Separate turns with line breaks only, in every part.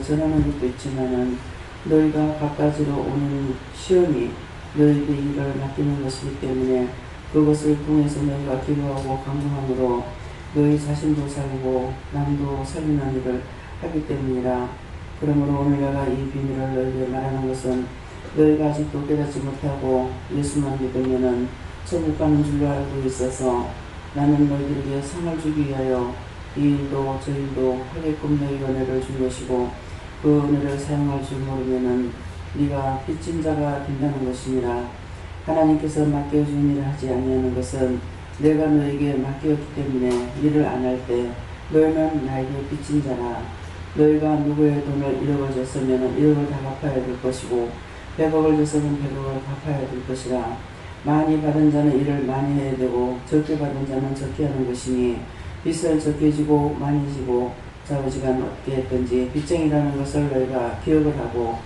전하는 것도 있지만은 너희가 갖가지로 오는 시험이 너희에게 일을 맡기는 것이기 때문에 그것을 통해서 너희가 기도하고 간구함으로 너희 자신도 살고 남도 살리는 일을 하기 때문이라. 그러므로 오늘 내가 이 비밀을 너희에게 말하는 것은 너희가 아직도 깨닫지 못하고 예수만 믿으면은 천국 가는 줄로 알고 있어서 나는 너희들에게 상을 주기 위하여 이 일도 저 일도 하게끔 너희 은혜를 준 것이고 그 은혜를 사용할 줄 모르면은 네가 빚진 자가 된다는 것이니라. 하나님께서 맡겨준 일을 하지 아니하는 것은 내가 너에게 맡겼기 때문에 일을 안 할 때 너희는 나에게 빚진 자라. 너희가 누구의 돈을 1억을 줬으면 1억을 다 갚아야 될 것이고 100억을 줬으면 100억을 갚아야 될 것이라. 많이 받은 자는 일을 많이 해야 되고 적게 받은 자는 적게 하는 것이니 빚을 적게 지고 많이 지고 좌우지간 어떻게 했든지 빚쟁이라는 것을 너희가 기억을 하고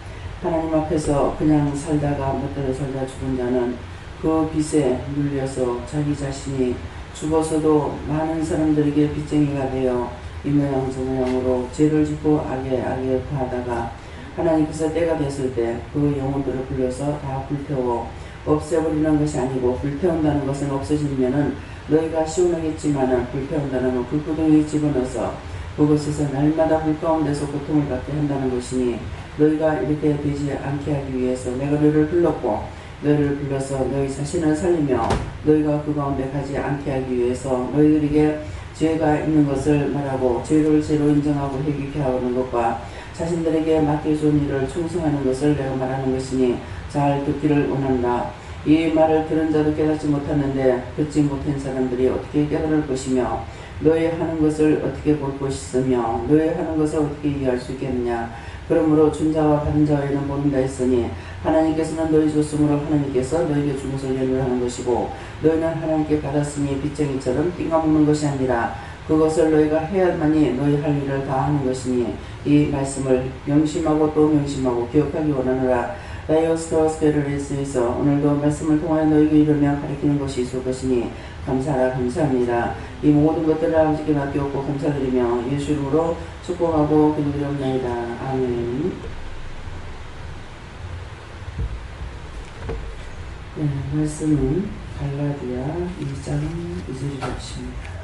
하나님 앞에서 그냥 살다가 멋대로 살다 죽은 자는 그 빚에 눌려서 자기 자신이 죽어서도 많은 사람들에게 빚쟁이가 되어 이 모양 저 모양으로 죄를 짓고 악에 파하다가 하나님께서 때가 됐을 때 그 영혼들을 불러서 다 불태워 없애버리는 것이 아니고 불태운다는 것은 없어지면은 너희가 시원하겠지만은 불태운다는 건 불구덩이에 집어넣어서 그곳에서 날마다 불 가운데서 고통을 받게 한다는 것이니 너희가 이렇게 되지 않게 하기 위해서 내가 너희를 불렀고 너희를 불러서 너희 자신을 살리며 너희가 그 가운데 가지 않게 하기 위해서 너희들에게 죄가 있는 것을 말하고 죄를 죄로 인정하고 회개케 하는 것과 자신들에게 맡겨준 일을 충성하는 것을 내가 말하는 것이니 잘 듣기를 원한다. 이 말을 들은 자도 깨닫지 못하는데 듣지 못한 사람들이 어떻게 깨달을 것이며 너희 하는 것을 어떻게 볼 것이며 너희 하는 것을 어떻게 이해할 수 있겠느냐. 그러므로 준 자와 받은 자에는 모른다 했으니 하나님께서는 너희 줬으므로 하나님께서 너희에게 준 것을 연결하는 것이고 너희는 하나님께 받았으니 빚쟁이처럼 띵가먹는 것이 아니라 그것을 너희가 해야만이 너희 할 일을 다 하는 것이니 이 말씀을 명심하고 또 명심하고 기억하기 원하노라. 다이오스토스케를 일수에서 오늘도 말씀을 통하여 너희에게 이르며 가르치는 것이 있을 것이니 감사하라. 감사합니다. 이 모든 것들을 아버지께 맡겼고 감사드리며 예수 이름으로 축복하고 기도드리옵나이다. 아멘. 네, 말씀은 갈라디아 2장 2절이십니다.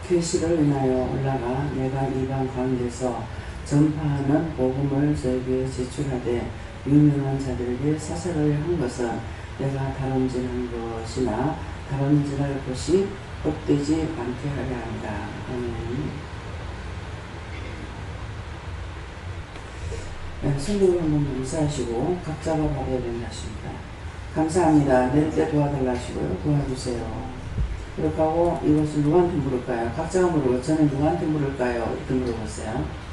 계시를 인하여 올라가 내가 이방 가운데서 전파하는 복음을 저에게 제출하되 유명한 자들에게 사사를 한 것은 내가 다름질한 것이나 다름질할 것이 헛되지 않게 하려 합니다. 네, 성경을 한번 맹세하시고 각자가 받아야 된다 하십니다. 감사합니다. 내릴 때 도와달라 하시고요. 도와주세요. 그렇게 하고 이것을 누구한테 물을까요? 각자가 물어보고 저는 누구한테 물을까요? 이렇게 물어보세요.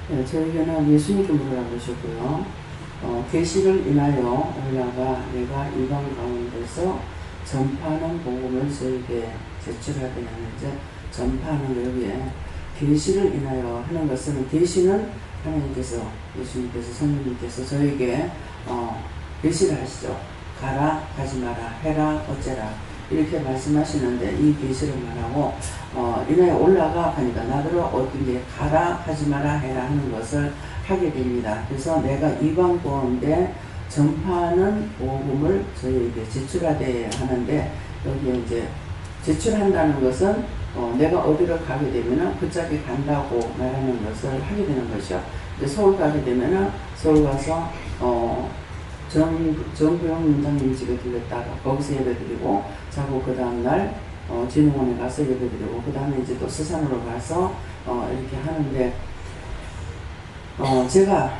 네, 저에게는 예수님께 물으라고 그러셨고요. 계시를 인하여 올라가 내가 이방 가운데서 전파하는 복음을 저에게 제출하되 하는데 전파하는 여기에 계시를 인하여 하는 것은 계시는 하나님께서 예수님께서 성령님께서 저에게 계시를 하시죠. 가라 가지 마라 해라 어째라 이렇게 말씀하시는데 이 계시를 말하고 이내 올라가 하니까 나더러 어떻게 가라 하지 마라 해라 하는 것을 하게 됩니다. 그래서 내가 이방 가운데 전파하는 복음을 저희에게 제출하되 하는데 여기에 이제 제출한다는 것은 내가 어디로 가게 되면은 그 짝에 간다고 말하는 것을 하게 되는 것이죠. 서울 가게 되면은 서울 가서 정부영 문장님 집에 들렸다가 거기서 예배드리고 자고 그 다음날 진흥원에 가서 예배드리고 그 다음에 이제 또 서산으로 가서 이렇게 하는데 제가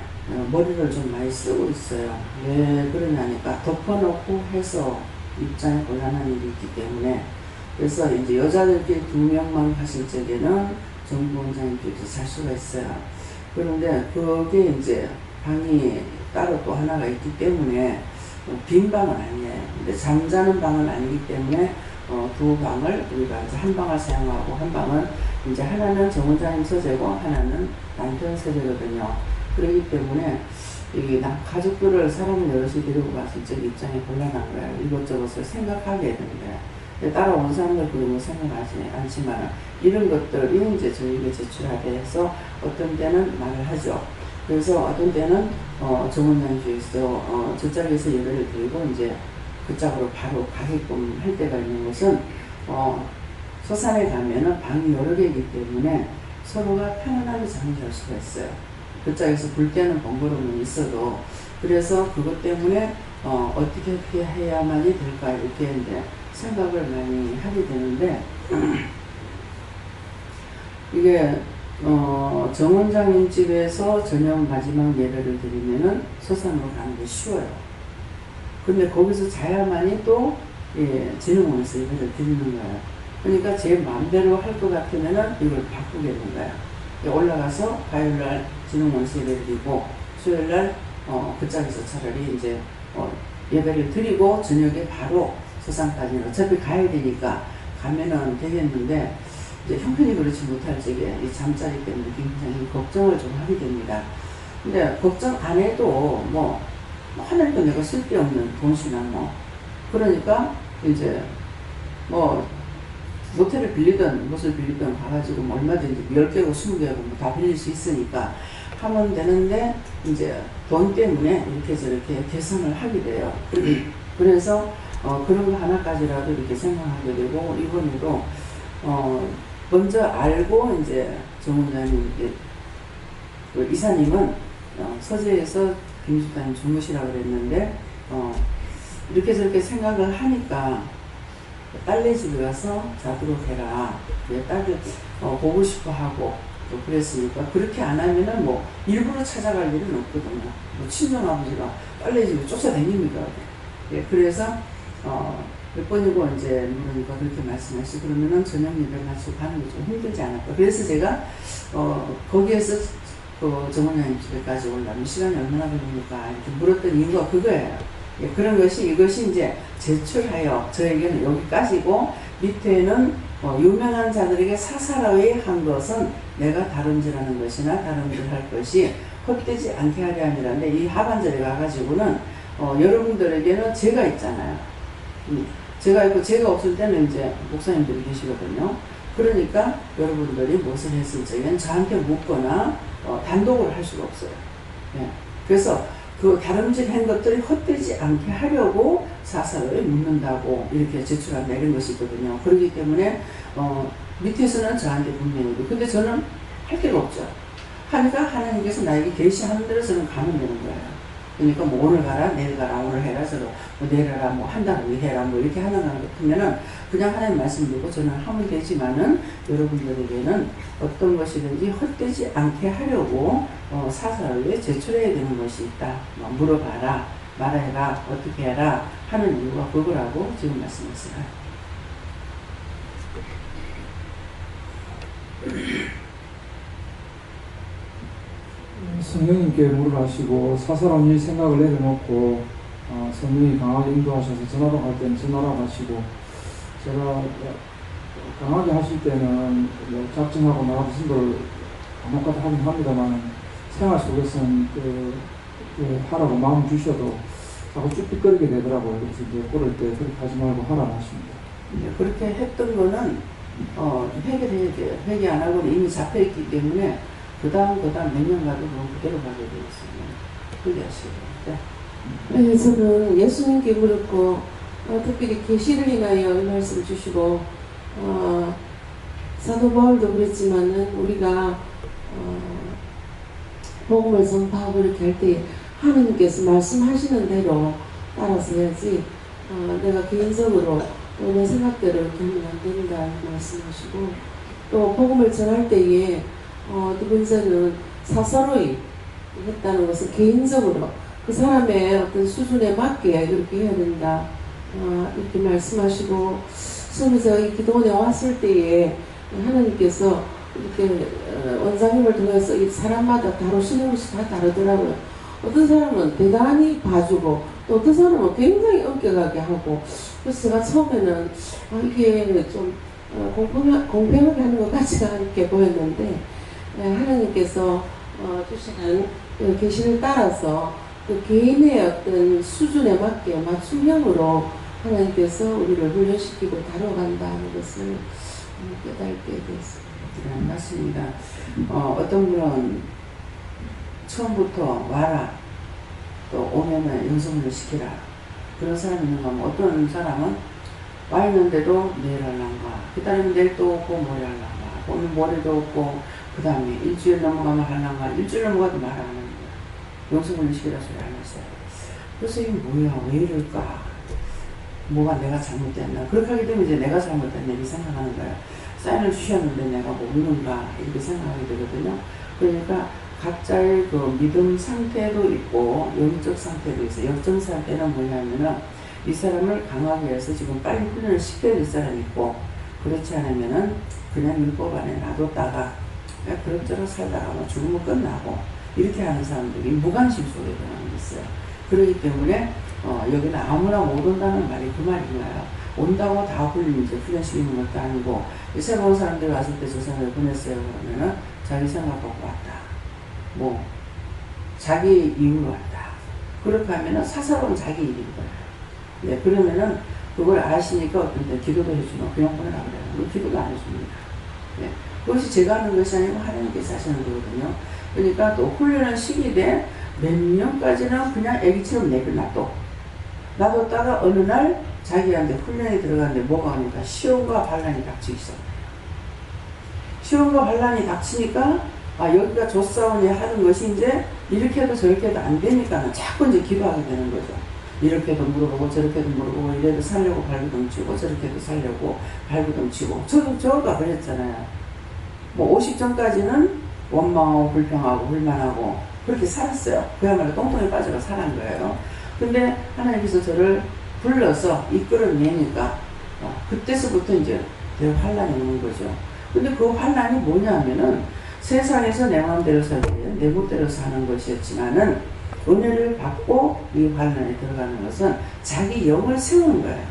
머리를 좀 많이 쓰고 있어요. 왜 그러냐니까 덮어놓고 해서 입장에 곤란한 일이 있기 때문에. 그래서 이제 여자들끼리 2명만 가실 적에는 정부원장님께서 살 수가 있어요. 그런데 그게 이제 방이 따로 또 하나가 있기 때문에 빈 방은 아니에요. 근데 잠자는 방은 아니기 때문에 두 방을 우리가 이제 한 방을 사용하고 한 방은 이제 하나는 정원장님 서재고 하나는 남편 서재거든요. 그렇기 때문에 이 가족들을 사람을 여럿이 데리고 갔을 적 입장이 곤란한 거예요. 이것저것을 생각하게 되는 거예요. 따라온 사람들 그런 거 생각하지 않지만 이런 것들이 이제 저희에게 제출하게 해서 어떤 때는 말을 하죠. 그래서 어떤 때는 정원장님께서 저짝에서 예배를 드리고 이제 그 짝으로 바로 가게끔 할 때가 있는 것은 서산에 가면은 방이 여러 개이기 때문에 서로가 편안하게 잠을 잘 수가 있어요. 그 짝에서 불 때는 번거로움은 있어도 그래서 그것 때문에 어떻게 해야만이 될까 이렇게 이제 생각을 많이 하게 되는데 이게 정원장님 집에서 저녁 마지막 예배를 드리면은 서산으로 가는 게 쉬워요. 근데 거기서 자야만이 또 진흥원에서 예배를 드리는 거예요. 그러니까 제 마음대로 할 것 같으면은 이걸 바꾸겠는 거예요. 올라가서 화요일날 진흥원에서 예배를 드리고 수요일날 그 짝에서 차라리 이제 예배를 드리고 저녁에 바로 서산까지는 어차피 가야 되니까 가면은 되겠는데 이제 형편이 그렇지 못할 적에 이 잠자리 때문에 굉장히 걱정을 좀 하게 됩니다. 근데 걱정 안 해도 하늘도 내가 쓸데없는 돈이나 그러니까 이제 모텔을 빌리든 무엇을 빌리든 가가지고 얼마든지 10개고 20개고 다 빌릴 수 있으니까 하면 되는데 이제 돈 때문에 이렇게 저렇게 계산을 하게 돼요. 그래서 그런 거 하나까지라도 이렇게 생각하게 되고 이번에도 먼저 알고 이제 정원장님 그 이사님은 서재에서 김수단님 주무시라고 그랬는데 이렇게 저렇게 생각을 하니까 딸네 집에 가서 자도록 해라. 딸들 보고 싶어 하고 또 그랬으니까 그렇게 안 하면은 일부러 찾아갈 일은 없거든요. 친정 아버지가 딸네 집에 쫓아다닙니다. 그래서 몇 번이고 이제 물으니까 그렇게 말씀하시고 그러면은 저녁 예배 마치고 가는 게 좀 힘들지 않을까. 그래서 제가 거기에서 그 정원장님 집에까지 올라면 시간이 얼마나 걸립니까? 이렇게 물었던 이유가 그거예요. 그런 것이 이것이 이제 제출하여 저에게는 여기까지고 밑에는 유명한 자들에게 사사로이 한 것은 내가 다름질하는 것이나 다름질할 것이 헛되지 않게 하려 함이라는데 이 하반절에 가가지고는 여러분들에게는 제가 있잖아요. 제가 있고 제가 없을 때는 이제 목사님들이 계시거든요. 그러니까 여러분들이 무엇을 했을 적엔 저한테 묻거나 단독을 할 수가 없어요. 그래서 그 다름질한 것들이 헛되지 않게 하려고 사사로이 묻는다고 이렇게 제출한다 이런 것이 있거든요. 그렇기 때문에 밑에서는 저한테 분명히 근데 저는 할 필요 없죠. 하니까 하나님께서 나에게 계시하는 대로 저는 가면 되는 거예요. 그러니까 오늘 가라 내일 가라 오늘 해라 저도 내일 해라 한 달 후에 해라 이렇게 하는 것 같으면은 그냥 하나님 말씀 듣고 저는 하면 되지만은 여러분들에게는 어떤 것이든지 헛되지 않게 하려고 사사로이 제출해야 되는 것이 있다. 물어봐라 말해라 어떻게 해라 하는 이유가 그거라고 지금 말씀했어요.
성령님께 물어하시고 사사로운 일 생각을 내려놓고 성령이 강하게 인도하셔서 전하러 갈 때는 전하러 가시고 제가 강하게 하실 때는 작정하고 나가서 신도를 간혹가다 하긴 합니다만 생활 속에서는 하라고 마음 주셔도 자꾸 쭈삣거리게 되더라고요. 그래서 이제 그럴 때 그렇게 하지 말고 하라고 하십니다.
그렇게 했던 거는 해결해야 돼요. 회개 안 하고는 이미 잡혀있기 때문에 그 다음 몇 년 가도 그건 그대로 가게 되어 있습니다. 그게 아시죠?
네, 저는 예수님께 물었고 특별히 계시를 인하여 이 말씀 주시고 사도 바울도 그랬지만은 우리가 복음을 전파하고 이렇게 할 때 하나님께서 말씀하시는 대로 따라서 해야지 내가 개인적으로 내 생각대로 이렇게 하면 안 된다 말씀하시고 또 복음을 전할 때에 두 번째는 사사로이 했다는 것은 개인적으로 그 사람의 어떤 수준에 맞게 그렇게 해야 된다 이렇게 말씀하시고 처음에 제가 이 기도원에 왔을 때에 하나님께서 이렇게 원장님을 통해서 이 사람마다 다루시는 것이 다 다르더라고요. 어떤 사람은 대단히 봐주고 또 어떤 사람은 굉장히 엄격하게 하고 그래서 제가 처음에는 이게 좀 공평하게 하는 것 같지가 않게 보였는데 하나님께서 주시는 계시를 따라서 그 개인의 어떤 수준에 맞게 맞춤형으로 하나님께서 우리를 훈련시키고 다뤄간다는 것을 깨닫게 됐습니다.
네, 맞습니다. 어떤 분은 처음부터 와라 또 오면은 연습을 시키라 그런 사람이 있는가 하면 어떤 사람은 와 있는데도 내일 할란가 그 다음에 내일 또 오고 모레 할란가 오늘 모레도 없고 그 다음에 일주일 넘어가면 할란가 일주일 넘어가도 말 안 하는 거야. 연습을 시키라 소리 안 했어요. 그래서 이게 뭐야 왜 이럴까 뭐가 내가 잘못됐나 그렇게 하게 되면 이제 내가 잘못됐나 이렇게 생각하는 거야. 사인을 주셨는데 내가 모르는가 이렇게 생각하게 되거든요. 그러니까 각자의 그 믿음 상태도 있고 영적 상태도 있어요. 영적 상태는 뭐냐면은 이 사람을 강하게 해서 지금 빨리 훈련을 시켜야 될 사람이 있고 그렇지 않으면은 그냥 율법 안에 놔뒀다가 그럭저럭 살다가 뭐 죽으면 끝나고 이렇게 하는 사람들이 무관심 속에 들어가는 게 있어요. 그렇기 때문에 여기는 아무나 못 온다는 말이 그 말인가요? 온다고 다 훈련시키는 것도 아니고 새로운 사람들이 왔을 때 저 사람을 보냈어요 그러면은 자기 생각하고 왔다. 뭐 자기 이유로 왔다. 그렇게 하면은 사사로운 자기 일인 거예요. 네, 그러면은 그걸 아시니까 어떤 때 기도도 해주면 그냥 보내라 그래요. 기도도 안 해줍니다. 네, 그것이 제가 하는 것이 아니고 하나님께서 하시는 거거든요. 그러니까 또 훈련을 시키되 몇 년까지는 그냥 애기처럼 내려놔둬. 놔뒀다가 어느 날 자기한테 훈련이 들어가는데 뭐가 하니까 시험과 반란이 닥치기 시작해요. 시험과 반란이 닥치니까 여기가 조싸움이 하는 것이 이제 이렇게 해도 저렇게 해도 안 되니까 자꾸 이제 기도하게 되는 거죠. 이렇게도 물어보고 저렇게도 물어보고 이래도 살려고 발구덩 치고 저렇게도 살려고 발구덩 치고 저도 그랬잖아요. 뭐 50전까지는 원망하고 불평하고 불만하고 그렇게 살았어요. 그야말로 똥통에 빠져서 살한 거예요. 근데 하나님께서 저를 불러서 이끌어내니까 그때서부터 이제 환란이 오는 거죠. 근데 그 환란이 뭐냐면은 세상에서 내 마음대로 살때 내 멋대로 사는 것이었지만은 은혜를 받고 이 환란에 들어가는 것은 자기 영을 세우는 거예요.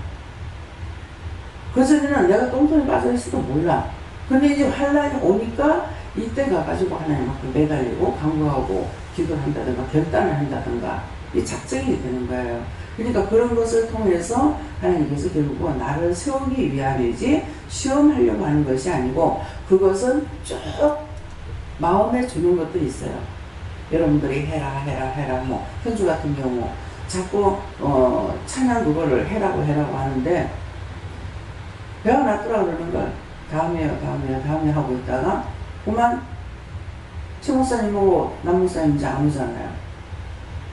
그전에는 내가 똥통에 빠져있어도 몰라. 근데 이제 환란이 오니까 이때 가가지고 하나님 앞에 매달리고 간구하고 기도를 한다든가 결단을 한다든가 이 작정이 되는 거예요. 그러니까 그런 것을 통해서 하나님께서 결국은 나를 세우기 위함이지 시험하려고 하는 것이 아니고 그것은 쭉 마음에 주는 것도 있어요. 여러분들이 해라 뭐 현주 같은 경우 자꾸 찬양 그거를 해라고 하는데 배가 낫더라 그러는 걸 다음에 하고 있다가 그만 최 목사님하고 남 목사님 이제 안 오잖아요.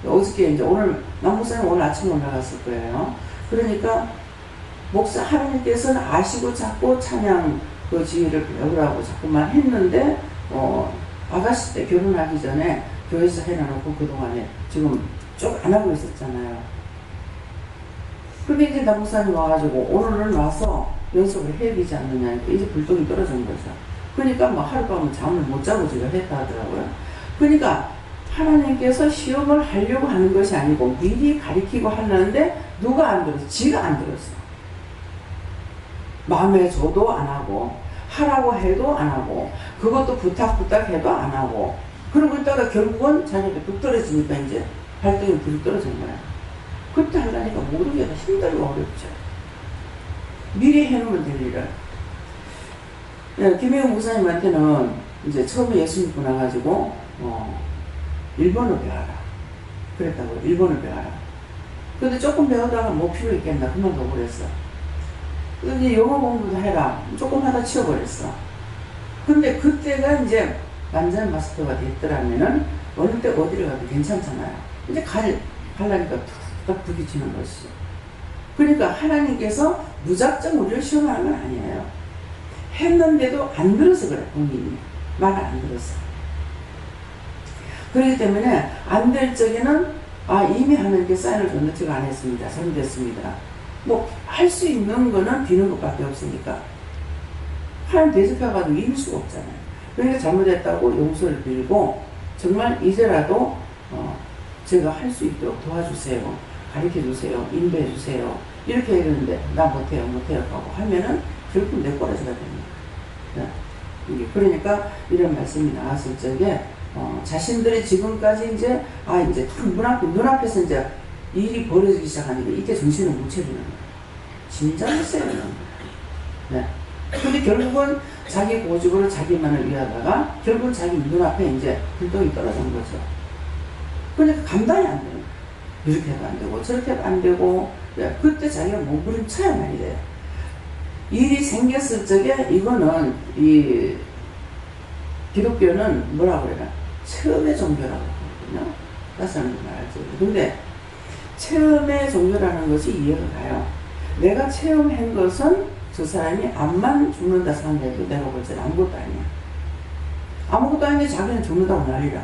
어저께 이제 오늘 남 목사님 오늘 아침에 올라갔을 거예요. 그러니까 목사 하나님께서는 아시고 자꾸 찬양 그 지휘를 배우라고 자꾸만 했는데 아가씨 때 결혼하기 전에 교회에서 해놔놓고 그동안에 지금 쭉 안 하고 있었잖아요. 근데 이제 남 목사님 와가지고 오늘은 와서 연습을 해야 되지 않느냐 이제 불똥이 떨어진 거죠. 그러니까 뭐 하룻밤은 잠을 못 자고 지금 했다 하더라고요. 그러니까 하나님께서 시험을 하려고 하는 것이 아니고 미리 가리키고 하려는데 누가 안 들었어? 지가 안 들었어. 마음에 줘도 안 하고 하라고 해도 안 하고 그것도 부탁 해도 안 하고 그러고 있다가 결국은 자기한테 불 떨어지니까 이제 발등에 불이 떨어진 거야. 그때 하려니까 모르겠다 힘들고 어렵죠. 미리 해놓으면 될 일을. 네, 김혜영 목사님한테는 이제 처음에 예수 믿고 나가지고 일본어 배워라 그랬다고요. 일본어 배워라. 근데 조금 배우다가 뭐 필요 있겠나 그만둬 버렸어. 근데 영어 공부도 해라 조금 하다 치워버렸어. 근데 그때가 이제 완전 마스터가 됐더라면은 어느 때 어디를 가도 괜찮잖아요. 이제 가려니까 툭툭 부딪히는 것이죠. 그러니까 하나님께서 무작정 우리를 시험하는 건 아니에요. 했는데도 안 들어서 그래. 본인이 말 안 들어서. 그렇기 때문에 안 될 적에는 이미 하나님께 사인을 줬는데 제가 안 했습니다. 잘못됐습니다. 뭐 할 수 있는 거는 비는 것밖에 없으니까 하나님 대접해가지고 이길 수가 없잖아요. 그러니까 잘못했다고 용서를 빌고 정말 이제라도 제가 할 수 있도록 도와주세요. 가르쳐주세요. 인도해주세요. 이렇게 해야 되는데 나 못해요 하고 하면은 결국 내 꼬라지가 됩니다. 네. 그러니까 이런 말씀이 나왔을 적에 자신들이 지금까지 이제 눈앞에서 이제 일이 벌어지기 시작하니까 이때 정신을 못 차리는 거예요. 진작에 써야 되는 거예요. 네. 근데 결국은 자기 고집으로 자기만을 위하다가 결국은 자기 눈앞에 이제 불똥이 떨어진 거죠. 그러니까 감당이 안 되는 거예요. 이렇게 해도 안 되고 저렇게 해도 안 되고 그때 자기가 몸부림쳐야 말이에요. 일이 생겼을 적에 이거는 이 기독교는 뭐라고 그래요? 체험의 종교라고 하거든요. 다시 한번 말하죠. 근데 체험의 종교라는 것이 이해가 가요. 내가 체험한 것은 저 사람이 암만 죽는다 생각해도 내가 볼 때는 아무것도 아니야. 아무것도 아닌데 자기는 죽는다고 난리라.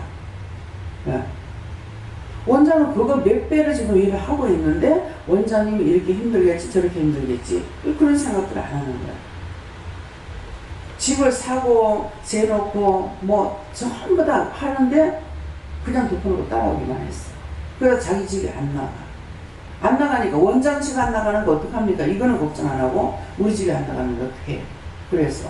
네. 원장은 그거 몇 배를 지금 일을 하고 있는데 원장님이 이렇게 힘들겠지 저렇게 힘들겠지 그런 생각들을 안 하는 거야. 집을 사고 재놓고 뭐 전부 다 하는데 그냥 덮어놓고 따라오기만 했어. 그래서 자기 집이 안 나가. 안 나가니까 원장 집 안 나가는 거 어떡합니까? 이거는 걱정 안 하고 우리 집에 안 나가는 거 어떻게 해? 그래서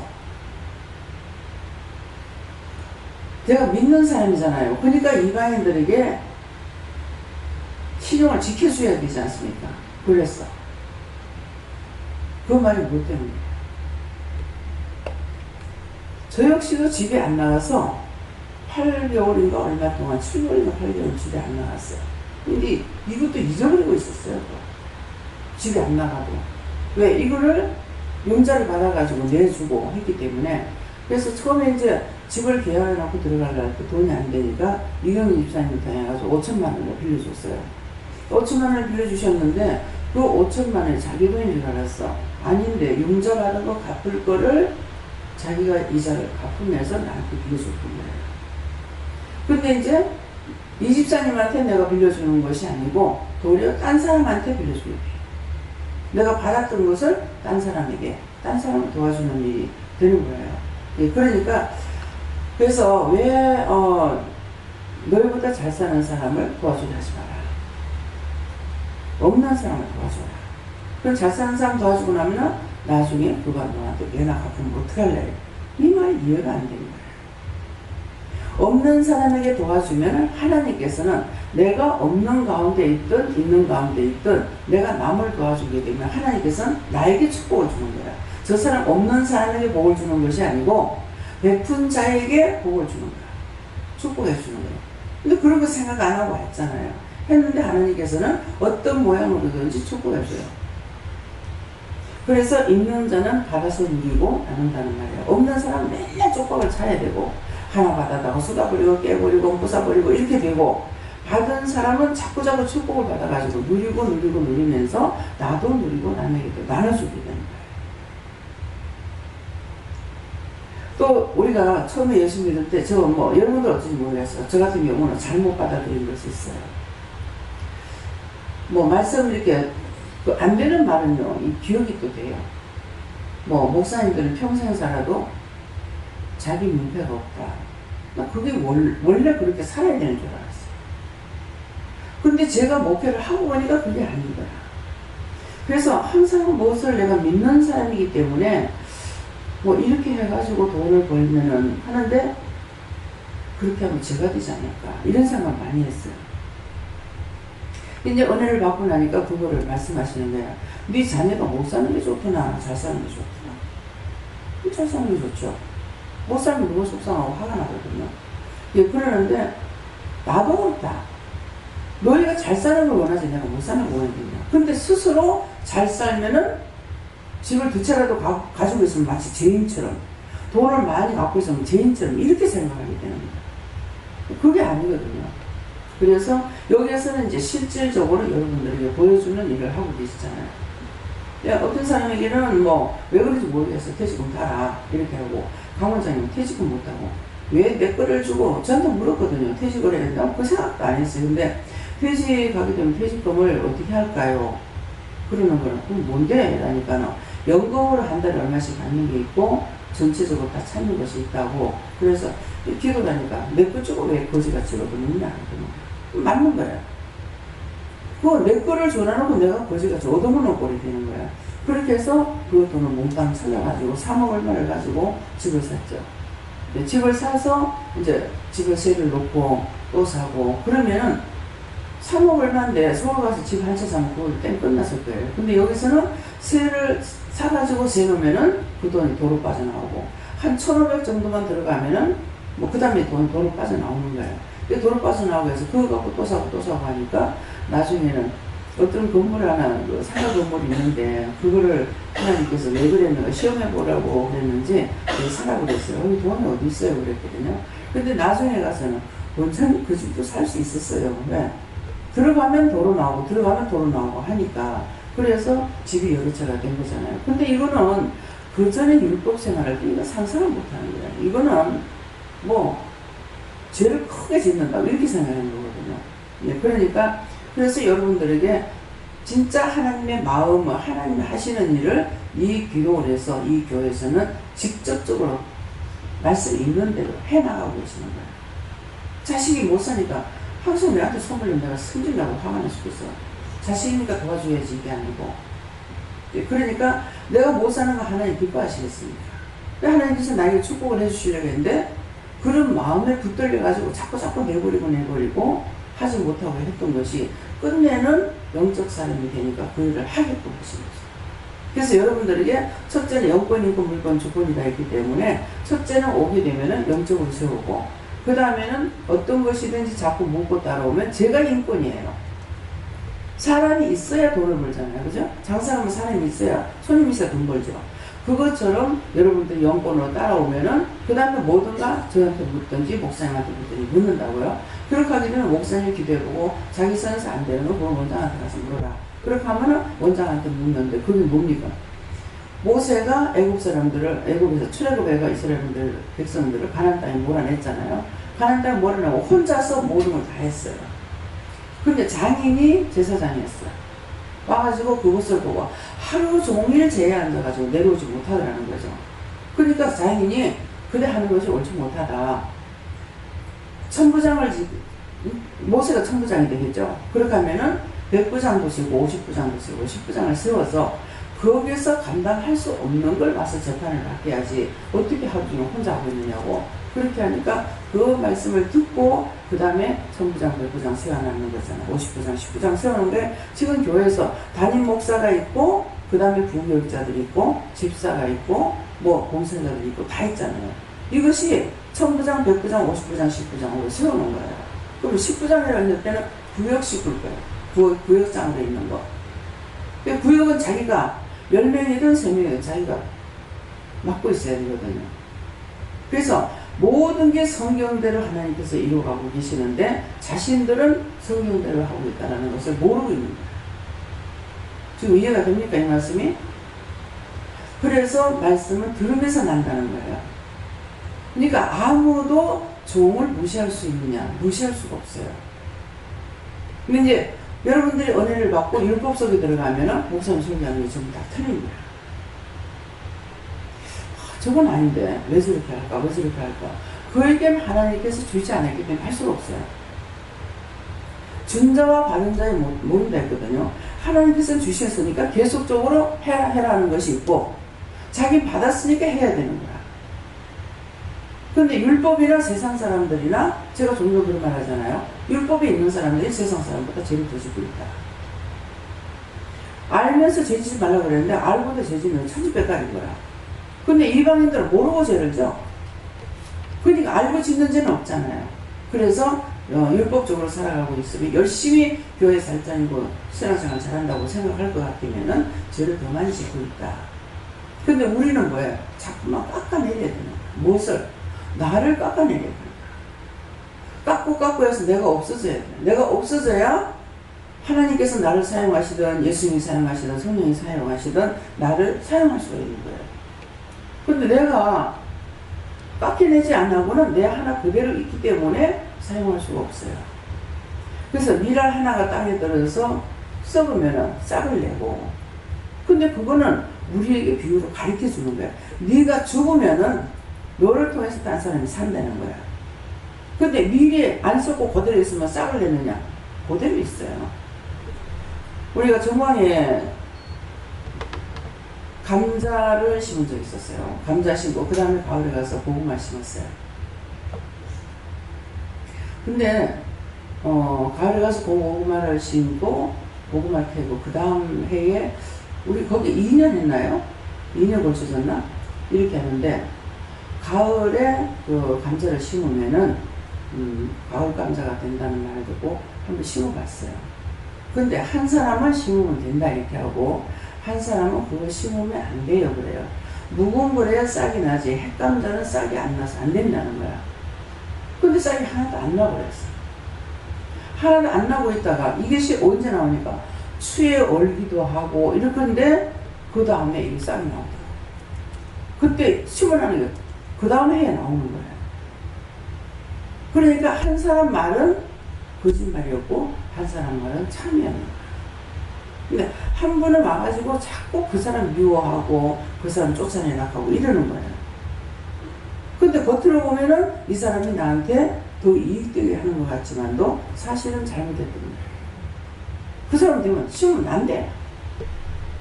제가 믿는 사람이잖아요. 그러니까 이방인들에게 신용을 지켜줘야 되지 않습니까? 그랬어. 그 말이 뭐 때문에? 저 역시도 집에 안 나가서 8개월인가 얼마 동안 7개월인가 8개월 집에 안 나갔어요. 근데 이것도 잊어버리고 있었어요. 집에 안 나가도. 왜? 이거를 용자를 받아가지고 내주고 했기 때문에. 그래서 처음에 이제 집을 계약해놓고 들어가려고 할 때 돈이 안 되니까 이경희 집사님부터 해가지고 5천만 원을 빌려줬어요. 5천만 원을 빌려주셨는데 그 5천만 원이 자기 돈인 줄 알았어. 아닌데 용자 받은 거 갚을 거를 자기가 이자를 갚으면서 나한테 빌려줬던 거예요. 근데 이제 이 집사님한테 내가 빌려주는 것이 아니고 도리어 딴 사람한테 빌려주는 거예요. 내가 받았던 것을 딴 사람에게, 딴 사람을 도와주는 일이 되는 거예요. 예, 그러니까 그래서 왜 너희보다 잘 사는 사람을 도와주려 하지 마라. 없는 사람을 도와줘라. 그럼 잘 사는 사람 도와주고 나면 나중에 그가 너한테 내나 갚으면 어떻게 할래? 이 말이 이해가 안 되는 거예요. 없는 사람에게 도와주면 하나님께서는 내가 없는 가운데 있든 있는 가운데 있든 내가 남을 도와주게 되면 하나님께서는 나에게 축복을 주는 거야. 저 사람 없는 사람에게 복을 주는 것이 아니고 베푼 자에게 복을 주는 거야. 축복해 주는 거야. 근데 그런 거 생각 안 하고 했잖아요. 했는데 하나님께서는 어떤 모양으로든지 축복해 줘요. 그래서 있는 자는 받아서 누리고 나눈다는 말이에요. 없는 사람은 맨날 쪽박을 차야 되고 하나 받아다가 쏟아버리고 깨버리고 부숴버리고 이렇게 되고 받은 사람은 자꾸자꾸 축복을 받아가지고 누리면서 나도 누리고 남에게도 나눠주게 되는 거예요. 또 우리가 처음에 예수 믿을 때 저 뭐 여러분들 어쩐지 모르겠어요. 저 같은 경우는 잘못 받아들인 것이 있어요. 뭐 말씀을 이렇게 안 되는 말은요 이 기억이 또 돼요. 뭐 목사님들은 평생 살아도 자기 민폐가 없다. 나 그게 원래 그렇게 살아야 되는 줄 알았어요. 근데 제가 목회를 하고 보니까 그게 아닌 거야. 그래서 항상 무엇을 내가 믿는 사람이기 때문에 뭐 이렇게 해가지고 돈을 벌면은 하는데 그렇게 하면 제가 되지 않을까 이런 생각 많이 했어요. 이제 은혜를 받고 나니까 그거를 말씀하시는 거야. 네 자녀가 못 사는 게 좋구나, 잘 사는 게 좋구나. 잘 사는 게 좋죠. 못 살면 너무 속상하고 화가 나거든요. 예, 그러는데 나도 그렇다. 너희가 잘 사는 걸 원하지 내가 못 사는 걸 원하겠냐. 근데 스스로 잘 살면은 집을 두 채라도 가지고 있으면 마치 죄인처럼, 돈을 많이 갖고 있으면 죄인처럼 이렇게 생각하게 되는 거예요. 그게 아니거든요. 그래서 여기에서는 이제 실질적으로 여러분들에게 보여주는 일을 하고 계시잖아요. 어떤 사람에게는 뭐 왜 그런지 모르겠어, 퇴직금 타라 이렇게 하고, 강 원장님은 퇴직금 못하고 왜 내 거를 주고, 저한테 물었거든요. 퇴직을 해야 된다. 그 생각도 안 했어요. 근데 퇴직하게 되면 퇴직금을 어떻게 할까요? 그러는 거는 그럼 뭔데? 라니까는 연금으로 한 달에 얼마씩 받는 게 있고 전체적으로 다 찾는 것이 있다고. 그래서 기도하니까 내 거 주고 왜 거지같이 얻어먹냐. 맞는 거야. 내 거를 줘놔놓고 내가 거지같이 얻어먹는 꼴이 되는 거야. 그렇게 해서 그 돈을 몽땅 찾아가지고 3억 얼마를 가지고 집을 샀죠. 집을 사서 이제 집에세를 놓고 또 사고, 그러면은 3억 얼마인데 서울 가서 집 한 채 사면 그걸 땡 끝났을 거예요. 근데 여기서는 세를 사가지고 세 놓으면은 그 돈이 도로 빠져나오고, 한 1,500 정도만 들어가면은 뭐 그 다음에 도로 빠져나오는 거예요. 도로 빠져나오고 해서 그거 갖고 또 사고 또 사고 하니까 나중에는 어떤 건물 하나, 상가 건물이 있는데 그거를 하나님께서 왜 그랬는가 시험해보라고 그랬는지 사라고 그랬어요. 돈이 어디 있어요? 그랬거든요. 근데 나중에 가서는 원장님 그 집도 살 수 있었어요. 왜? 들어가면 도로 나오고 들어가면 도로 나오고 하니까. 그래서 집이 여러 채가 된 거잖아요. 근데 이거는 그 전에 율법 생활할 때 이거 상상을 못 하는 거예요. 이거는 뭐 죄를 크게 짓는다 이렇게 생각하는 거거든요. 예, 그러니까 그래서 여러분들에게 진짜 하나님의 마음을, 하나님이 하시는 일을 이 기도원에서, 이 교회에서는 직접적으로 말씀 있는 대로 해나가고 계시는 거예요. 자식이 못 사니까 항상 내한테 손벌리면 내가 승질나고 화가 나 죽겠어. 자식이니까 도와줘야지 이게 아니고. 그러니까 내가 못 사는 거 하나님 기뻐하시겠습니까? 하나님께서 나에게 축복을 해주시려고 했는데 그런 마음에 붙들려가지고 자꾸 내버리고 하지 못하고 했던 것이 끝내는 영적 사람이 되니까 그 일을 하게끔 하신 거죠. 그래서 여러분들에게 첫째는 영권, 인권, 물권, 주권이 다 있기 때문에 첫째는 오게 되면은 영적으로 세우고, 그 다음에는 어떤 것이든지 자꾸 묻고 따라오면 제가 인권이에요. 사람이 있어야 돈을 벌잖아요. 그죠? 장사하면 사람이 있어야, 손님이 있어야 돈 벌죠. 그것처럼 여러분들이 영권으로 따라오면은 그 다음에 뭐든가 저한테 묻든지 목사님한테 묻든지 묻는다고요. 그렇게 하게 되면 목사님 기도해보고 자기 선에서 안 되는 거 그건 원장한테 가서 물어라. 그렇게 하면은 원장한테 묻는데 그게 뭡니까? 모세가 애국 사람들을, 애국에서 출애굽해가 이스라엘들 백성들을 가나안 땅에 몰아냈잖아요. 가나안 땅에 몰아내고 혼자서 모든 걸 다 했어요. 근데 장인이 제사장이었어요. 와가지고 그것을 보고 하루 종일 제에 앉아가지고 내려오지 못하더라는 거죠. 그러니까 장인이 그래 하는 것이 옳지 못하다. 천부장을, 모세가 천부장이 되겠죠. 그렇게 하면은 100부장도 세고 50부장도 세고 10부장을 세워서 거기서 감당할 수 없는 걸 와서 재판을 받게 하지 어떻게 하루 종일 혼자 하고 있느냐고. 그렇게 하니까 그 말씀을 듣고 그 다음에 천부장, 100부장 세워놓는 거잖아요. 50부장, 10부장 세우는 게 지금 교회에서 담임 목사가 있고 그 다음에 부교육자들이 있고 집사가 있고 뭐 공생자들이 있고 다 있잖아요. 이것이 천부장, 100부장, 50부장, 10부장으로 세우는 거예요. 그럼 10부장이라고 할 때는 구역씩 볼 거예요. 구역장으로 있는 거. 구역은 자기가 10명이든 3명이든 자기가 맡고 있어야 되거든요. 그래서 모든 게 성경대로 하나님께서 이루어가고 계시는데 자신들은 성경대로 하고 있다는 것을 모르고 있는 거예요. 지금 이해가 됩니까? 이 말씀이? 그래서 말씀은 들으면서 난다는 거예요. 그러니까 아무도 종을 무시할 수 있느냐? 무시할 수가 없어요. 근데 이제 여러분들이 은혜를 받고 율법 속에 들어가면은 목사님 설교하는 게 전부 다 틀립니다. 저건 아닌데 왜 저렇게 할까? 왜 저렇게 할까? 그에게는 하나님께서 주지 않았기 때문에 할 수가 없어요. 준 자와 받은 자의 모른다 했거든요. 하나님께서 주셨으니까 계속적으로 해라는 것이 있고 자기 받았으니까 해야 되는 거야. 근데 율법이나 세상 사람들이나 제가 종종 그런 말 하잖아요. 율법에 있는 사람들이 세상 사람보다 죄를 더 짓고 있다. 알면서 죄 짓지 말라고 그랬는데 알고도 죄 짓는 천지백깔인 거야. 근데 이방인들은 모르고 죄를 져. 그러니까 알고 짓는 죄는 없잖아요. 그래서 율법적으로 살아가고 있으면 열심히 교회 잘 다니고 신앙생활 잘한다고 생각할 것 같으면은 죄를 더 많이 짓고 있다. 근데 우리는 뭐예요? 자꾸만 깎아내려야 되는 거야. 무엇을? 나를 깎아내려야 되는 거야. 깎고 해서 내가 없어져야 돼. 내가 없어져야 하나님께서 나를 사용하시든 예수님이 사용하시든 성령이 사용하시든 나를 사용할 수가 있는 거예요. 근데 내가 깎여내지 않고는 내 하나 그대로 있기 때문에 사용할 수가 없어요. 그래서 밀알 하나가 땅에 떨어져서 썩으면 싹을 내고, 근데 그거는 우리에게 비유로 가르쳐 주는 거야. 네가 죽으면은 너를 통해서 딴 사람이 산다는 거야. 근데 밀이 안 썩고 그대로 있으면 싹을 내느냐? 그대로 있어요. 우리가 정황에 감자를 심은 적이 있었어요. 감자 심고 그 다음에 가을에 가서 고구마 심었어요. 근데 가을에 가서 고구마를 심고 고구마 캐고 그 다음 해에 우리 거기 2년 했나요? 2년 걸쳐졌나? 이렇게 하는데 가을에 그 감자를 심으면은 가을 감자가 된다는 말을 듣고 한번 심어봤어요. 근데 한 사람은 심으면 된다 이렇게 하고 한 사람은 그거 심으면 안 돼요 그래요. 묵은 거래야 싹이 나지 햇감자는 싹이 안 나서 안 된다는 거야. 근데 싹이 하나도 안 나버렸어. 하나도 안 나고 있다가 이것이 언제 나오니까 추에 얼기도 하고 이럴 건데 그 다음에 이게 싹이 나오더라고. 그때 심으라는 게 그 다음 해에 나오는 거예요. 그러니까 한 사람 말은 거짓말이었고 한 사람 말은 참이었는 거예요. 근데 한 분을 와가지고 자꾸 그 사람 미워하고 그 사람 쫓아내라고 이러는 거예요. 근데 겉으로 보면은 이 사람이 나한테 더 이익되게 하는 것 같지만도 사실은 잘못했던 거예요. 그 사람 되면 심으면 안 돼.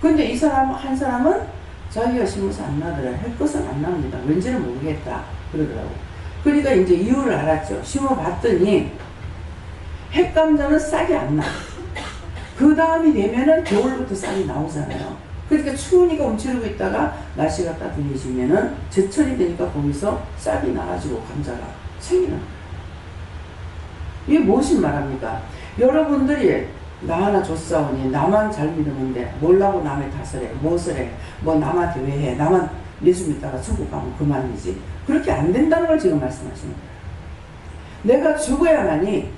근데 이 사람, 한 사람은 자기가 심어서 안 나더라. 할 것은 안 납니다. 왠지는 모르겠다. 그러더라고. 그러니까 이제 이유를 알았죠. 심어봤더니 햇감자는 싹이 안 나. 그 다음이 되면은 겨울부터 싹이 나오잖아요. 그러니까 추우니까 움츠리고 있다가 날씨가 따뜻해지면은 제철이 되니까 거기서 싹이 나가지고 감자가 생기는 거예요. 이게 무엇을 말합니까? 여러분들이 나 하나 줬사오니 나만 잘 믿으면데 몰라고 남의 탓을 해. 무엇을 해? 뭐 남한테 왜 해? 나만 예수 믿다가 천국 가면 그만이지. 그렇게 안 된다는 걸 지금 말씀하시는 거예요. 내가 죽어야만이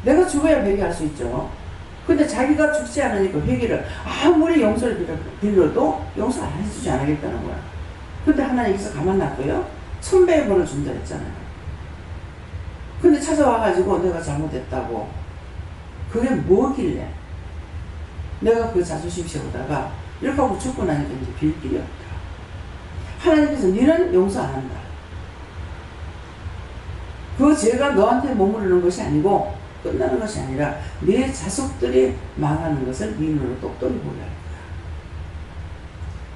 내가 죽어야 회개할 수 있죠. 근데 자기가 죽지 않으니까 회개를 아무리 용서를 빌려도 용서 안 해주지 않겠다는 거야. 근데 하나님께서 가만 놔둬요? 1000배의 벌을 준다 했잖아요. 근데 찾아와가지고 내가 잘못했다고 그게 뭐길래 내가 그 자존심 세우다가 이렇게 하고 죽고 나니까 이제 빌 길이 없다. 하나님께서 너는 용서 안 한다. 그 죄가 너한테 머무르는 것이 아니고 끝나는 것이 아니라 네 자식들이 망하는 것을 네 눈으로 똑똑히 보게 할 거야.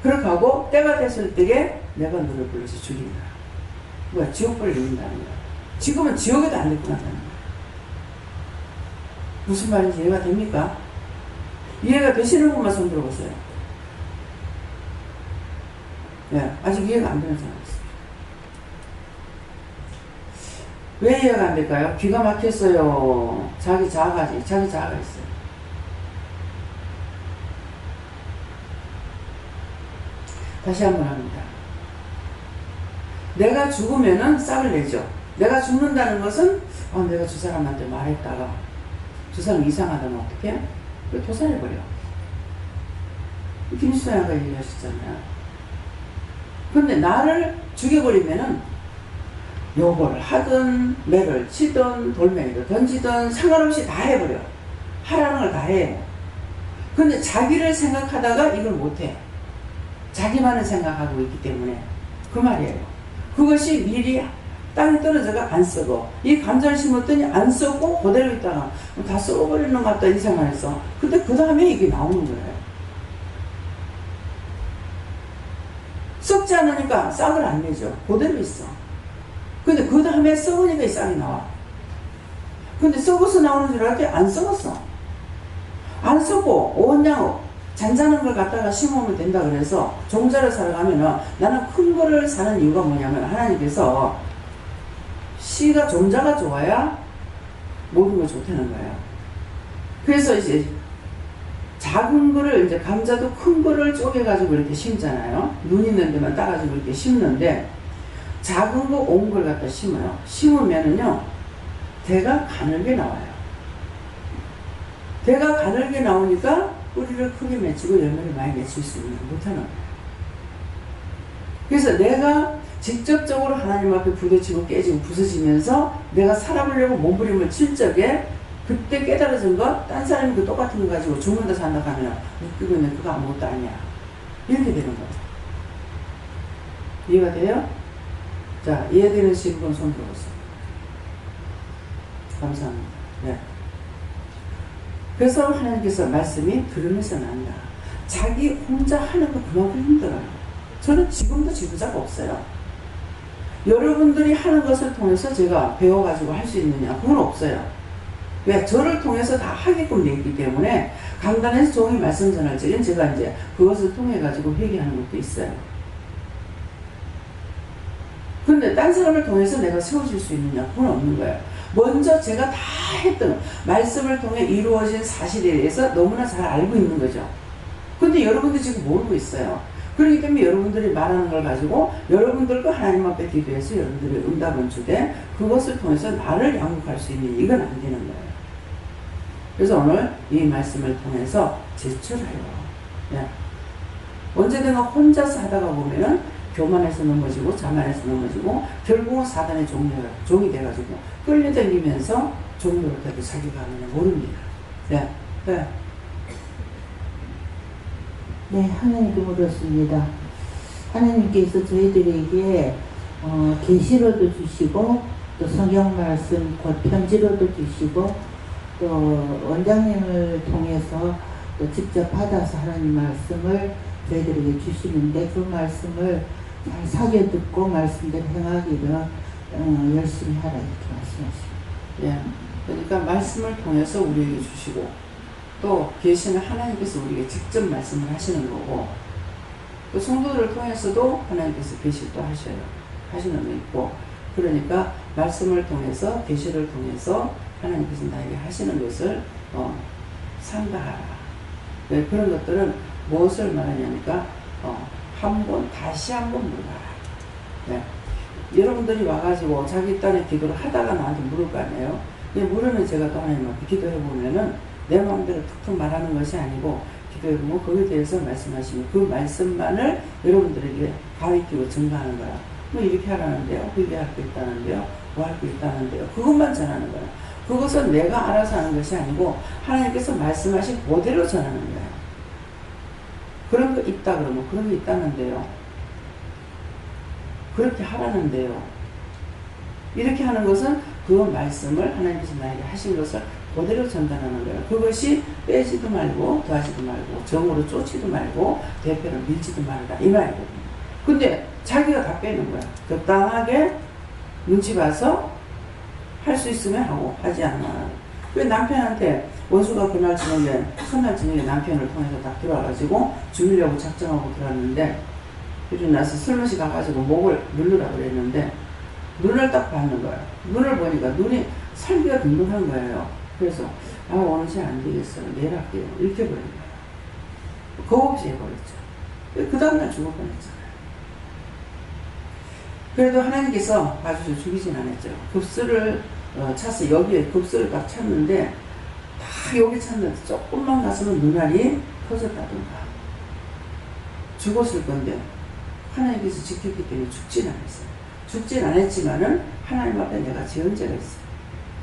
그렇게 하고 때가 됐을 때에 내가 너를 불러서 죽인다. 뭐야? 지옥불을 이룬다는 거야. 지금은 지옥에도 안 데리고 간다는 거야. 무슨 말인지 이해가 됩니까? 이해가 되시는 분만 손 들어보세요. 네, 아직 이해가 안 되는 사람 있습니다. 왜 이해가 안 될까요? 귀가 막혔어요. 자기 자아가 있어요. 다시 한번 합니다. 내가 죽으면은 싹을 내죠. 내가 죽는다는 것은 내가 저 사람한테 말했다가 저 사람 이상하다면 어떻게? 도살해버려. 김수아가 얘기하셨잖아요. 근데 나를 죽여버리면은 욕을 하든 매를 치든 돌멩이를 던지든 상관없이 다 해버려. 하라는 걸 다 해. 근데 자기를 생각하다가 이걸 못해. 자기만을 생각하고 있기 때문에 그 말이에요. 그것이 미리 땅에 떨어져가 안 썩어. 이 감자를 심었더니 안 썩고 그대로 있다가 다 썩어버리는 것 같다 이 생각했어. 근데 그 다음에 이게 나오는 거예요. 썩지 않으니까 나오니까 싹을 안 내죠. 그대로 있어. 근데 그 다음에 썩으니까 이 싹이 나와. 근데 썩어서 나오는 줄 알았더니 안 썩었어. 안 썩고 그냥 잔잔한 걸 갖다가 심으면 된다 그래서 종자를 사러 가면은 나는 큰 거를 사는 이유가 뭐냐면 하나님께서 씨가 종자가 좋아야 모든 걸 좋다는 거예요. 그래서 이제 작은 거를 이제 감자도 큰 거를 쪼개가지고 이렇게 심잖아요. 눈 있는 데만 따가지고 이렇게 심는데 작은 거 온 걸 갖다 심어요. 심으면은요 대가 가늘게 나와요. 대가 가늘게 나오니까 뿌리를 크게 맺히고 열매를 많이 맺힐 수 있는 못하는 거예요. 그래서 내가 직접적으로 하나님 앞에 부딪히고 깨지고 부서지면서 내가 살아보려고 몸부림을 칠 적에 그때 깨달아진 거 딴 사람이 그 똑같은 거 가지고 죽는다 산다 하면 웃기고 있는 그거 아무것도 아니야. 이렇게 되는 거죠. 이해가 돼요? 자, 이해되는 신분 손 들어보세요. 감사합니다. 네. 그래서 하나님께서 말씀이 들으면서 난다. 자기 혼자 하는 거 그만큼 힘들어요. 저는 지금도 지도자가 없어요. 여러분들이 하는 것을 통해서 제가 배워가지고 할 수 있느냐? 그건 없어요. 왜? 저를 통해서 다 하게끔 되어 있기 때문에 강단에서 종이 말씀 전할 적엔 제가 이제 그것을 통해 가지고 회개하는 것도 있어요. 근데 딴 사람을 통해서 내가 세워질 수 있느냐? 그건 없는 거예요. 먼저 제가 다 했던 말씀을 통해 이루어진 사실에 대해서 너무나 잘 알고 있는 거죠. 근데 여러분들이 지금 모르고 있어요. 그렇기 때문에 여러분들이 말하는 걸 가지고 여러분들과 하나님 앞에 기도해서 여러분들이 응답을 주되 그것을 통해서 나를 양육할 수 있는 이건 안 되는 거예요. 그래서 오늘 이 말씀을 통해서 제출해요. 네. 언제든가 혼자서 하다가 보면은 교만해서 넘어지고 자만해서 넘어지고 결국은 사단의 종이 돼가지고 끌려다니면서 종로를 해도 자기가 하느냐 모릅니다. 네. 네.
네, 하나님께 묻었습니다. 하나님께서 저희들에게 계시로도 주시고 또 성경 말씀 곧 편지로도 주시고 또 원장님을 통해서 또 직접 받아서 하나님 말씀을 저희들에게 주시는데 그 말씀을 잘 사겨 듣고 말씀대로 행하기를 열심히 하라 이렇게 말씀하십니다.
예. 그러니까 말씀을 통해서 우리에게 주시고 또 계시는 하나님께서 우리에게 직접 말씀을 하시는 거고 또 성도들을 통해서도 하나님께서 계시를 또 하셔요. 하시는 거 있고 그러니까 말씀을 통해서 계시를 통해서 하나님께서 나에게 하시는 것을 삼가하라. 네, 그런 것들은 무엇을 말하냐니까 다시 한번 물어봐라. 네. 여러분들이 와가지고 자기 딴에 기도를 하다가 나한테 물을 거 아니에요. 물으면 제가 또 하나님 앞에 기도해보면은 내 마음대로 툭툭 말하는 것이 아니고 기도해보면 거기에 대해서 말씀하시면 그 말씀만을 여러분들에게 가리키고 증가하는 거야. 뭐 이렇게 하라는데요. 그게 할 거 있다는데요. 뭐 할 거 있다는데요. 그것만 전하는 거야. 그것은 내가 알아서 하는 것이 아니고 하나님께서 말씀하신 그대로 전하는 거야. 그런 거 있다 그러면 그런 거 있다는데요. 그렇게 하라는데요. 이렇게 하는 것은 그 말씀을 하나님께서 나에게 하신 것을 그대로 전달하는 거예요. 그것이 빼지도 말고 더하지도 말고 정으로 쫓지도 말고 대표를 밀지도 말라 이 말이거든요. 근데 자기가 다 빼는 거야. 적당하게 눈치 봐서 할 수 있으면 하고 하지 않으면 왜 남편한테 원수가 그날 저녁에 첫날 저녁에 남편을 통해서 딱 들어와가지고 죽이려고 작정하고 들어왔는데 일어나서 슬며시 가가지고 목을 누르라고 그랬는데 눈을 딱 봤는 거야. 눈을 보니까 눈이 살기가 둥둥한 거예요. 그래서 오늘 잘 안 되겠어요. 내일 할게요. 이렇게 버린 거예요. 겁 없이 해버렸죠. 그 다음날 죽을 뻔했잖아요. 그래도 하나님께서 아주 죽이진 않았죠. 급수를 차서 여기에 급수를 딱 찼는데 다 여기 찼는데 조금만 갔으면 눈알이 터졌다던가 죽었을 건데 하나님께서 지켰기 때문에 죽진 않았어요. 죽진 않았지만은 하나님 앞에 내가 지은 죄가 있어요.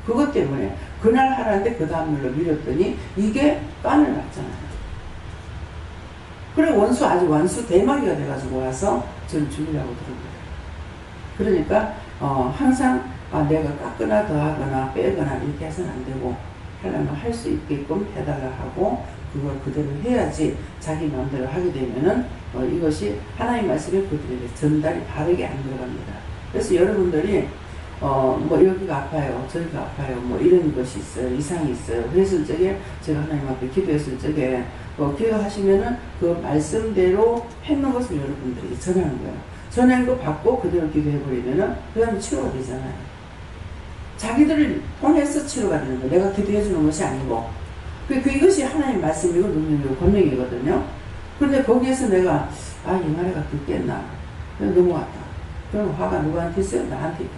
그것 때문에 그날 하라는데 그 다음날로 미뤘더니 이게 빤을 났잖아요. 그래 원수 아주 완수 대마귀가 돼가지고 와서 저를 죽이려고 들은 거예요. 그러니까 항상 내가 깎거나 더하거나 빼거나 이렇게 해서는 안 되고 하려면 할 수 있게끔 해달라 하고 그걸 그대로 해야지 자기 마음대로 하게 되면은 이것이 하나님 말씀이 그들에게 전달이 바르게 안 들어갑니다. 그래서 여러분들이 뭐 여기가 아파요, 저기가 아파요, 뭐 이런 것이 있어요, 이상이 있어요. 그랬을 적에 제가 하나님 앞에 기도했을 적에 기도하시면은 그 말씀대로 했는 것을 여러분들이 전하는 거예요. 전하는 거 받고 그대로 기도해버리면은 그 다음에 치료가 되잖아요. 자기들을 통해서 치료가 되는 거예요. 내가 기도해 주는 것이 아니고. 이것이 하나님 말씀이고 능력이고 권능이거든요. 그런데 거기에서 내가 이 말에가 듣겠나 넘어갔다. 그럼 화가 누구한테 있어요? 나한테 있다.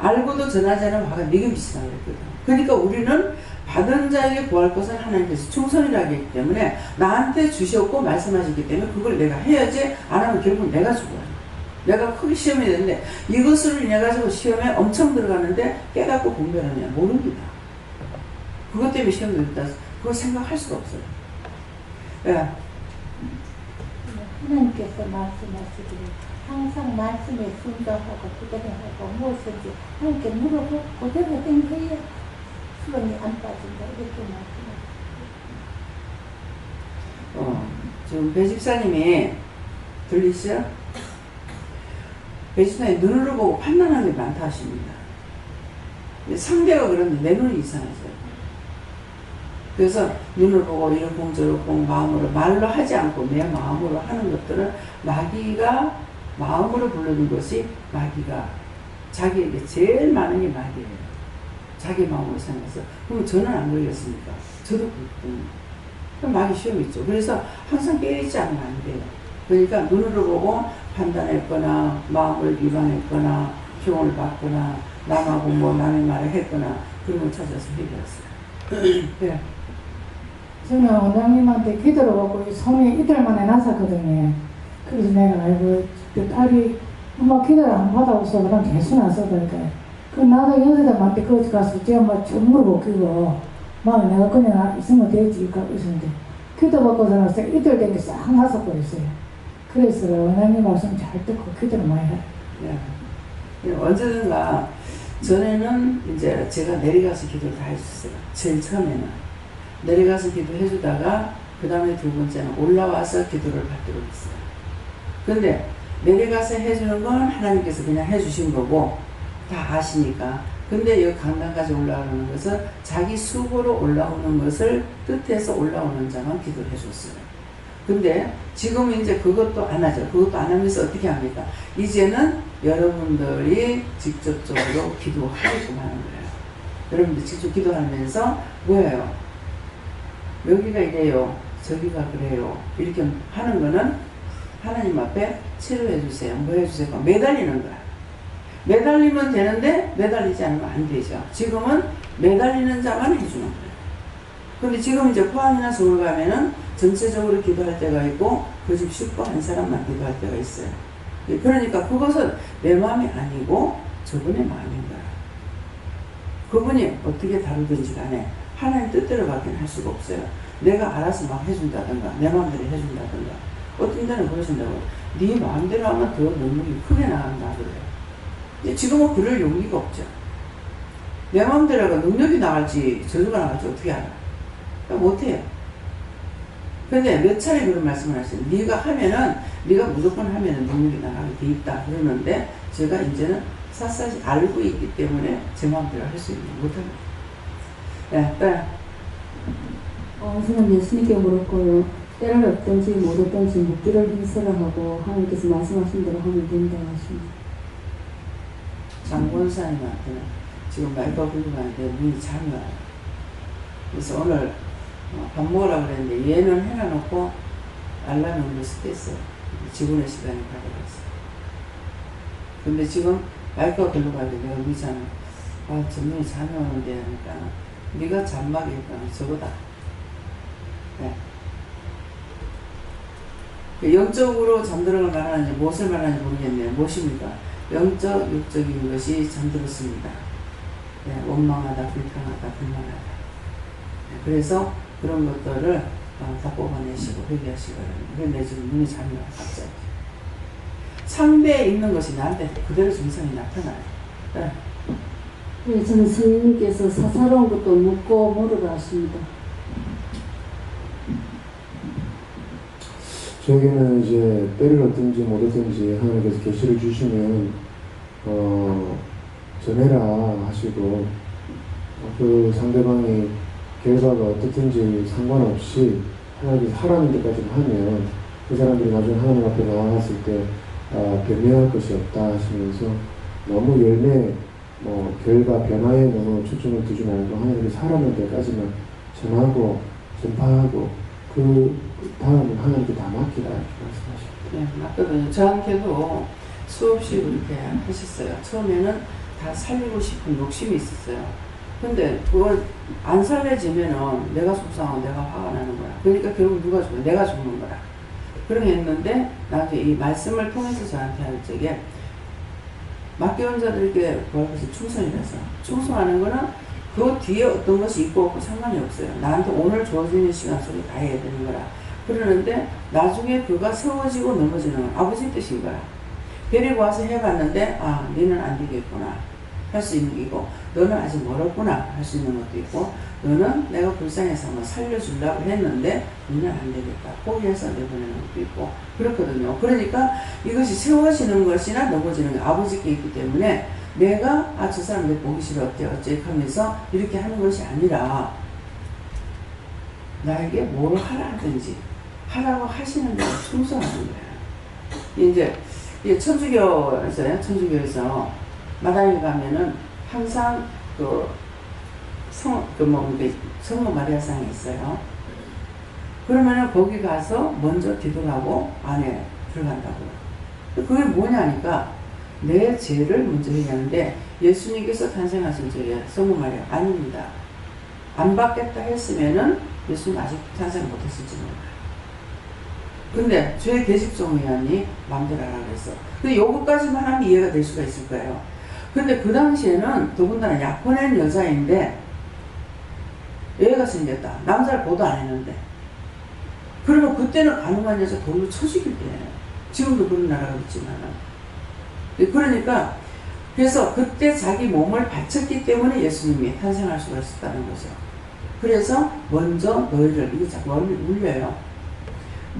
알고도 전하지 않은 화가 네게 미치다 그랬거든. 그러니까 우리는 받은 자에게 구할 것은 하나님께서 충성이라고 했기 때문에 나한테 주셨고 말씀하셨기 때문에 그걸 내가 해야지. 안 하면 결국 내가 죽어요. 내가 크게 시험이 되는데 이것을 인해 가지고 시험에 엄청 들어가는데 깨닫고 분별하냐 모릅니다. 그것 때문에 시험이 들었다. 그거 생각할 수가 없어요. 예.
하나님께서 말씀하시기를 항상 말씀에 순종하고 그대로하고 무엇인지 하나님께 물어보고 그대로 행해야 수렁이 안 빠진다 이렇게 말씀하시고
지금 배 집사님이 들리시죠? 배 집사님이 눈으로 보고 판단하는 게 많다 하십니다. 상대가 그런데 내 눈이 이상해져요. 그래서 눈을 보고 이런 공저를 보고 마음으로 말로 하지 않고 내 마음으로 하는 것들은 마귀가 마음으로 부르는 것이 마귀가 자기에게 제일 많은 게 마귀예요. 자기 마음으로 생각해서. 그럼 저는 안 걸렸습니까? 저도 그렇거든요. 마귀 시험 있죠. 그래서 항상 깨어있지 않으면 안 돼요. 그러니까 눈으로 보고 판단했거나 마음을 비방했거나 형을 받거나 남하고 뭐 남의 말을 했거나 그런 걸 찾아서 해결했어요. 네.
저는 원장님한테 기도를 받고 손이 이틀 만에 났었거든요. 그래서 내가 알고 딸이 엄마 기도를 안 받아서 그럼 개수 나서 그러니까 나도 연세대한테 거기 가서 제가 막 전무를 벗기고 막 내가 그냥 있으면 되지 있었는데 기도 받고서 나서 이틀 된게 싹 나서 버렸어요. 그래서 원장님 말씀 잘 듣고 기도를 많이 해요.
네. 언제든가 전에는 이제 제가 내려가서 기도를 다 해줬어요. 제일 처음에는 내려가서 기도해주다가 그 다음에 두 번째는 올라와서 기도를 받도록 했어요. 근데 내려가서 해주는 건 하나님께서 그냥 해주신 거고 다 아시니까. 근데 여기 강단까지 올라오는 것은 자기 수고로 올라오는 것을 뜻해서 올라오는 자만 기도를 해줬어요. 근데 지금은 이제 그것도 안 하죠. 그것도 안 하면서 어떻게 합니까? 이제는 여러분들이 직접적으로 기도하게끔 하는 거예요. 여러분들 직접 기도하면서 뭐예요? 여기가 이래요. 저기가 그래요. 이렇게 하는 거는 하나님 앞에 치료해 주세요. 뭐 해주세요? 매달리는 거야. 매달리면 되는데 매달리지 않으면 안 되죠. 지금은 매달리는 자만 해주는 거예요. 근데 지금 이제 포항이나 서울 가면은 전체적으로 기도할 때가 있고 그 집 슈퍼 한 사람만 기도할 때가 있어요. 그러니까 그것은 내 마음이 아니고 저분의 마음인 거야. 그분이 어떻게 다루든지 간에 하나님 뜻대로밖에 할 수가 없어요. 내가 알아서 막 해준다든가 내 마음대로 해준다든가 어떤 데는 그러신다고 네 마음대로 하면 더 능력이 크게 나간다 그래요. 지금은 그럴 용기가 없죠. 내 마음대로 하면 능력이 나갈지 저주가 나갈지 어떻게 알아? 못해요. 근데 몇 차례 그런 말씀을 하시죠. 네가 하면은 네가 무조건 하면은 능력이 나가게 돼 있다 그러는데 제가 이제는 샅샅이 알고 있기 때문에 제 마음대로 할 수 있는 못합니다. 네, 네.
저는 예수님께 물었고요. 때를 얻든지 못 얻든지 묵기를 힘쓰라 하고 하나님께서 말씀하신 대로 하면 된다고 하십니다.
장본사님한테는 지금 말과 불구하는데 눈이 잠이 와요. 그래서 오늘 밥 먹으라고 그랬는데 얘는 해놔놓고 알람이 울려서 깼어요. 직원의 시간이 가져갔어요. 근데 지금 말과 글로 가는데 내가 의자는 저 눈이 잠이 오는데 하니까 네가 잠막이 있다. 저거다. 네. 영적으로 잠들어가 말하는지 무엇을 말하는지 모르겠네요. 무엇입니까? 영적, 육적인 것이 잠들었습니다. 네, 원망하다, 불평하다, 불만하다. 네, 그래서 그런 것들을 다 뽑아내시고 회개하시고 그런데 지금 눈이 잠이 와요. 갑자기. 상대에 있는 것이 나한테 그대로 증상이 나타나요. 네.
예, 저는 성령님께서 사사로운 것도 묻고 물으라 하십니다.
저에게는 이제 때를 얻든지 못 얻든지 하나님께서 계시를 주시면 전해라 하시고 그 상대방이 결과가 어떻든지 상관없이 하나님께서 하라는 데까지 하면 그 사람들이 나중에 하나님 앞에 나아갔을 때 변명할 것이 없다 하시면서 너무 열매 결과 변화에 너무 초점을 두지 말고 하나님께서 하라는 데까지만 전하고 전파하고 그 다음은 하나님께 다 맡기라 이렇게 말씀하십니다.
네, 맞거든요. 저한테도 수없이 그렇게 하셨어요. 처음에는 다 살리고 싶은 욕심이 있었어요. 근데 그걸 안 살려지면은 내가 속상하고 내가 화가 나는 거야. 그러니까 결국 누가 죽어? 내가 죽는 거야. 그렇게 했는데 나한테 이 말씀을 통해서 저한테 할 적에 맡겨온 자들에게 그것이 충성이라서 충성하는 거는 그 뒤에 어떤 것이 있고 없고 상관이 없어요. 나한테 오늘 주어지는 시간 속에 다 해야 되는 거라. 그러는데 나중에 그가 세워지고 넘어지는 건 아버지 뜻인 거야. 데리고 와서 해봤는데 너는 안 되겠구나 할 수 있는 거고 너는 아직 멀었구나 할 수 있는 것도 있고 너는 내가 불쌍해서 한번 살려주려고 했는데 너는 안 되겠다 포기해서 내보내는 것도 있고 그렇거든요. 그러니까 이것이 세워지는 것이나 넘어지는 게 아버지께 있기 때문에 내가 저 사람 내 보기 싫어 어째 하면서 이렇게 하는 것이 아니라 나에게 뭘 하라 하든지 하라고 하시는 대로 충성하는 거예요. 이제 천주교에서 마당에 가면은 항상 성모 마리아상이 있어요. 그러면은 거기 가서 먼저 기도하고 안에 들어간다고요. 그게 뭐냐니까 내 죄를 먼저 얘기하는데 예수님께서 탄생하신 죄에 성모 마리아 아닙니다. 안 받겠다 했으면은 예수님 아직 탄생 못했을지 몰라요. 근데 죄 계집종 의원이 마음대로 하라 그랬어. 근데 요거까지만 하면 이해가 될 수가 있을 거예요. 근데 그 당시에는 더군다나 약혼한 여자인데 애가 생겼다. 남자를 보도 안 했는데. 그러면 그때는 가능한 여자 돌로 쳐 죽일 때예요. 지금도 그런 나라가 있지만은. 그러니까 그래서 그때 자기 몸을 바쳤기 때문에 예수님이 탄생할 수가 있었다는 거죠. 그래서 먼저 너희를 이게 자꾸 울려요.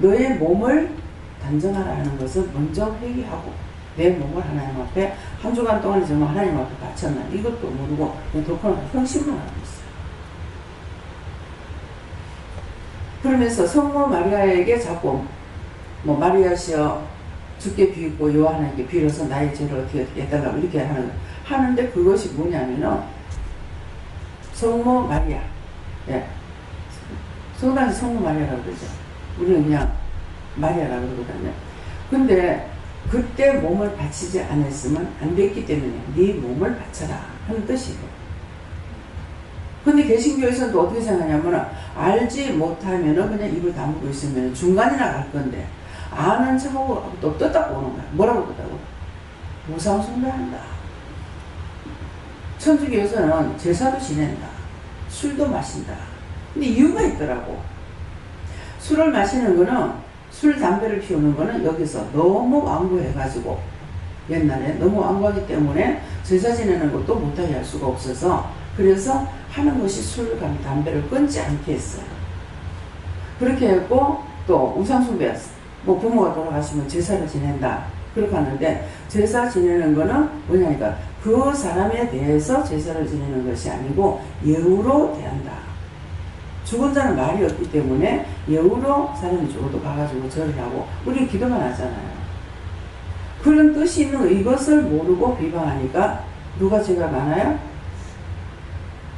너의 몸을 단정하라 하는 것을 먼저 회개하고 내 몸을 하나님 앞에 한 주간 동안 정말 하나님 앞에 바쳤나 이것도 모르고 덕분에 형식만 하고 있어요. 그러면서 성모 마리아에게 자꾸 마리아시여 주께 비고 요한에게 빌어서 나의 죄를 어떻게 해달라고 이렇게 하는데 그것이 뭐냐면은 성모 마리아 성당에서 성모 마리아라고 그러죠. 우리는 그냥 마리아라고 그러거든요. 근데 그때 몸을 바치지 않았으면 안 됐기 때문에 네 몸을 바쳐라 하는 뜻이에요. 근데 개신교에서는 또 어떻게 생각하냐면 알지 못하면 그냥 입을 다물고 있으면 중간이나 갈 건데 아는 척하고 또 떴다고 오는 거야. 뭐라고 떴다고? 무상 숭배한다. 천주교에서는 제사도 지낸다. 술도 마신다. 근데 이유가 있더라고. 술을 마시는 거는 술, 담배를 피우는 거는 여기서 너무 완고해가지고 옛날에 너무 완고하기 때문에 제사 지내는 것도 못하게 할 수가 없어서 그래서 하는 것이 술, 담배를 끊지 않게 했어요. 그렇게 했고 또 우상숭배 부모가 돌아가시면 제사를 지낸다. 그렇게 하는데 제사 지내는 거는 뭐냐니까 그 사람에 대해서 제사를 지내는 것이 아니고 예우로 대한다. 죽은 자는 말이 없기 때문에 예우로 사람이 죽어도 가가지고 절을 하고 우리 기도만 하잖아요. 그런 뜻이 있는 이것을 모르고 비방하니까 누가 죄가 많아요?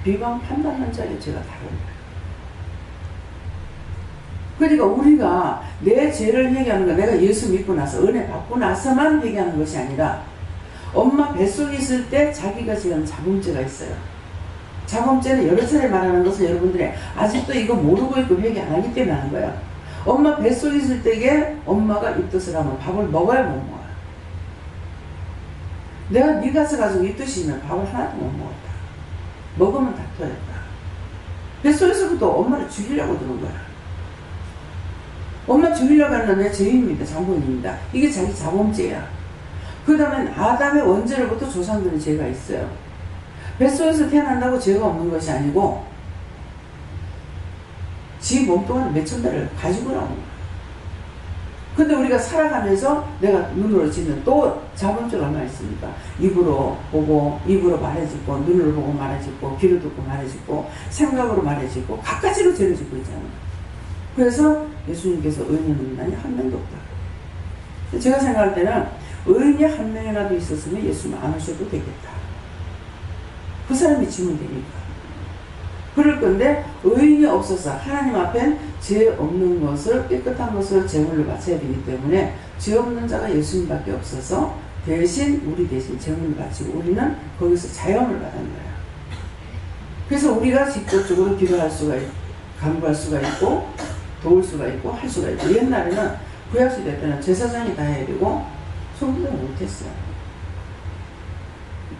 비방 판단한 자의 죄가 다른 거예요. 그러니까 우리가 내 죄를 회개하는 거 내가 예수 믿고 나서 은혜 받고 나서만 회개하는 것이 아니라 엄마 뱃속에 있을 때 자기가 지은 자범죄가 있어요. 자범죄는 여러 차례 말하는 것은 여러분들이 아직도 이거 모르고 있고 회개 안 하기 때문에 하는 거예요. 엄마 뱃속에 있을 때에 엄마가 입덧을 하면 밥을 먹어야 못 먹어요. 내가 네 가서 가지고 입덧이면 밥을 하나도 못 먹었다. 먹으면 다 토했다. 뱃속에서부터 엄마를 죽이려고 드는 거야. 엄마 죽이려고 하는 내 죄인입니다. 장본인입니다. 이게 자기 자범죄야. 그 다음에 아담의 원죄로부터 조상들은 죄가 있어요. 뱃속에서 태어난다고 죄가 없는 것이 아니고 지 몸뚱아리 몇천 달을 가지고 나오는 거야. 근데 우리가 살아가면서 내가 눈으로 짓는 또 자본줄 얼마 있습니까? 입으로 보고 입으로 말해짓고 눈으로 보고 말해짓고 귀로 듣고 말해짓고 생각으로 말해짓고 갖가지로 죄를 짓고 있잖아요. 그래서 예수님께서 의인 없는 자는 한 명도 없다. 제가 생각할 때는 의인이 한 명이라도 있었으면 예수님 안 오셔도 되겠다. 그 사람이 지면 되니까. 그럴 건데 의인이 없어서 하나님 앞엔 죄 없는 것을 깨끗한 것을 제물로 바쳐야 되기 때문에 죄 없는 자가 예수님밖에 없어서 대신 우리 대신 제물을 바치고 우리는 거기서 자영을 받은 거야. 그래서 우리가 직접적으로 기도할 수가 있고 간구할 수가 있고 도울 수가 있고 할 수가 있고 옛날에는 구약시대 때는 제사장이 다 해야 되고 성도가 못했어요.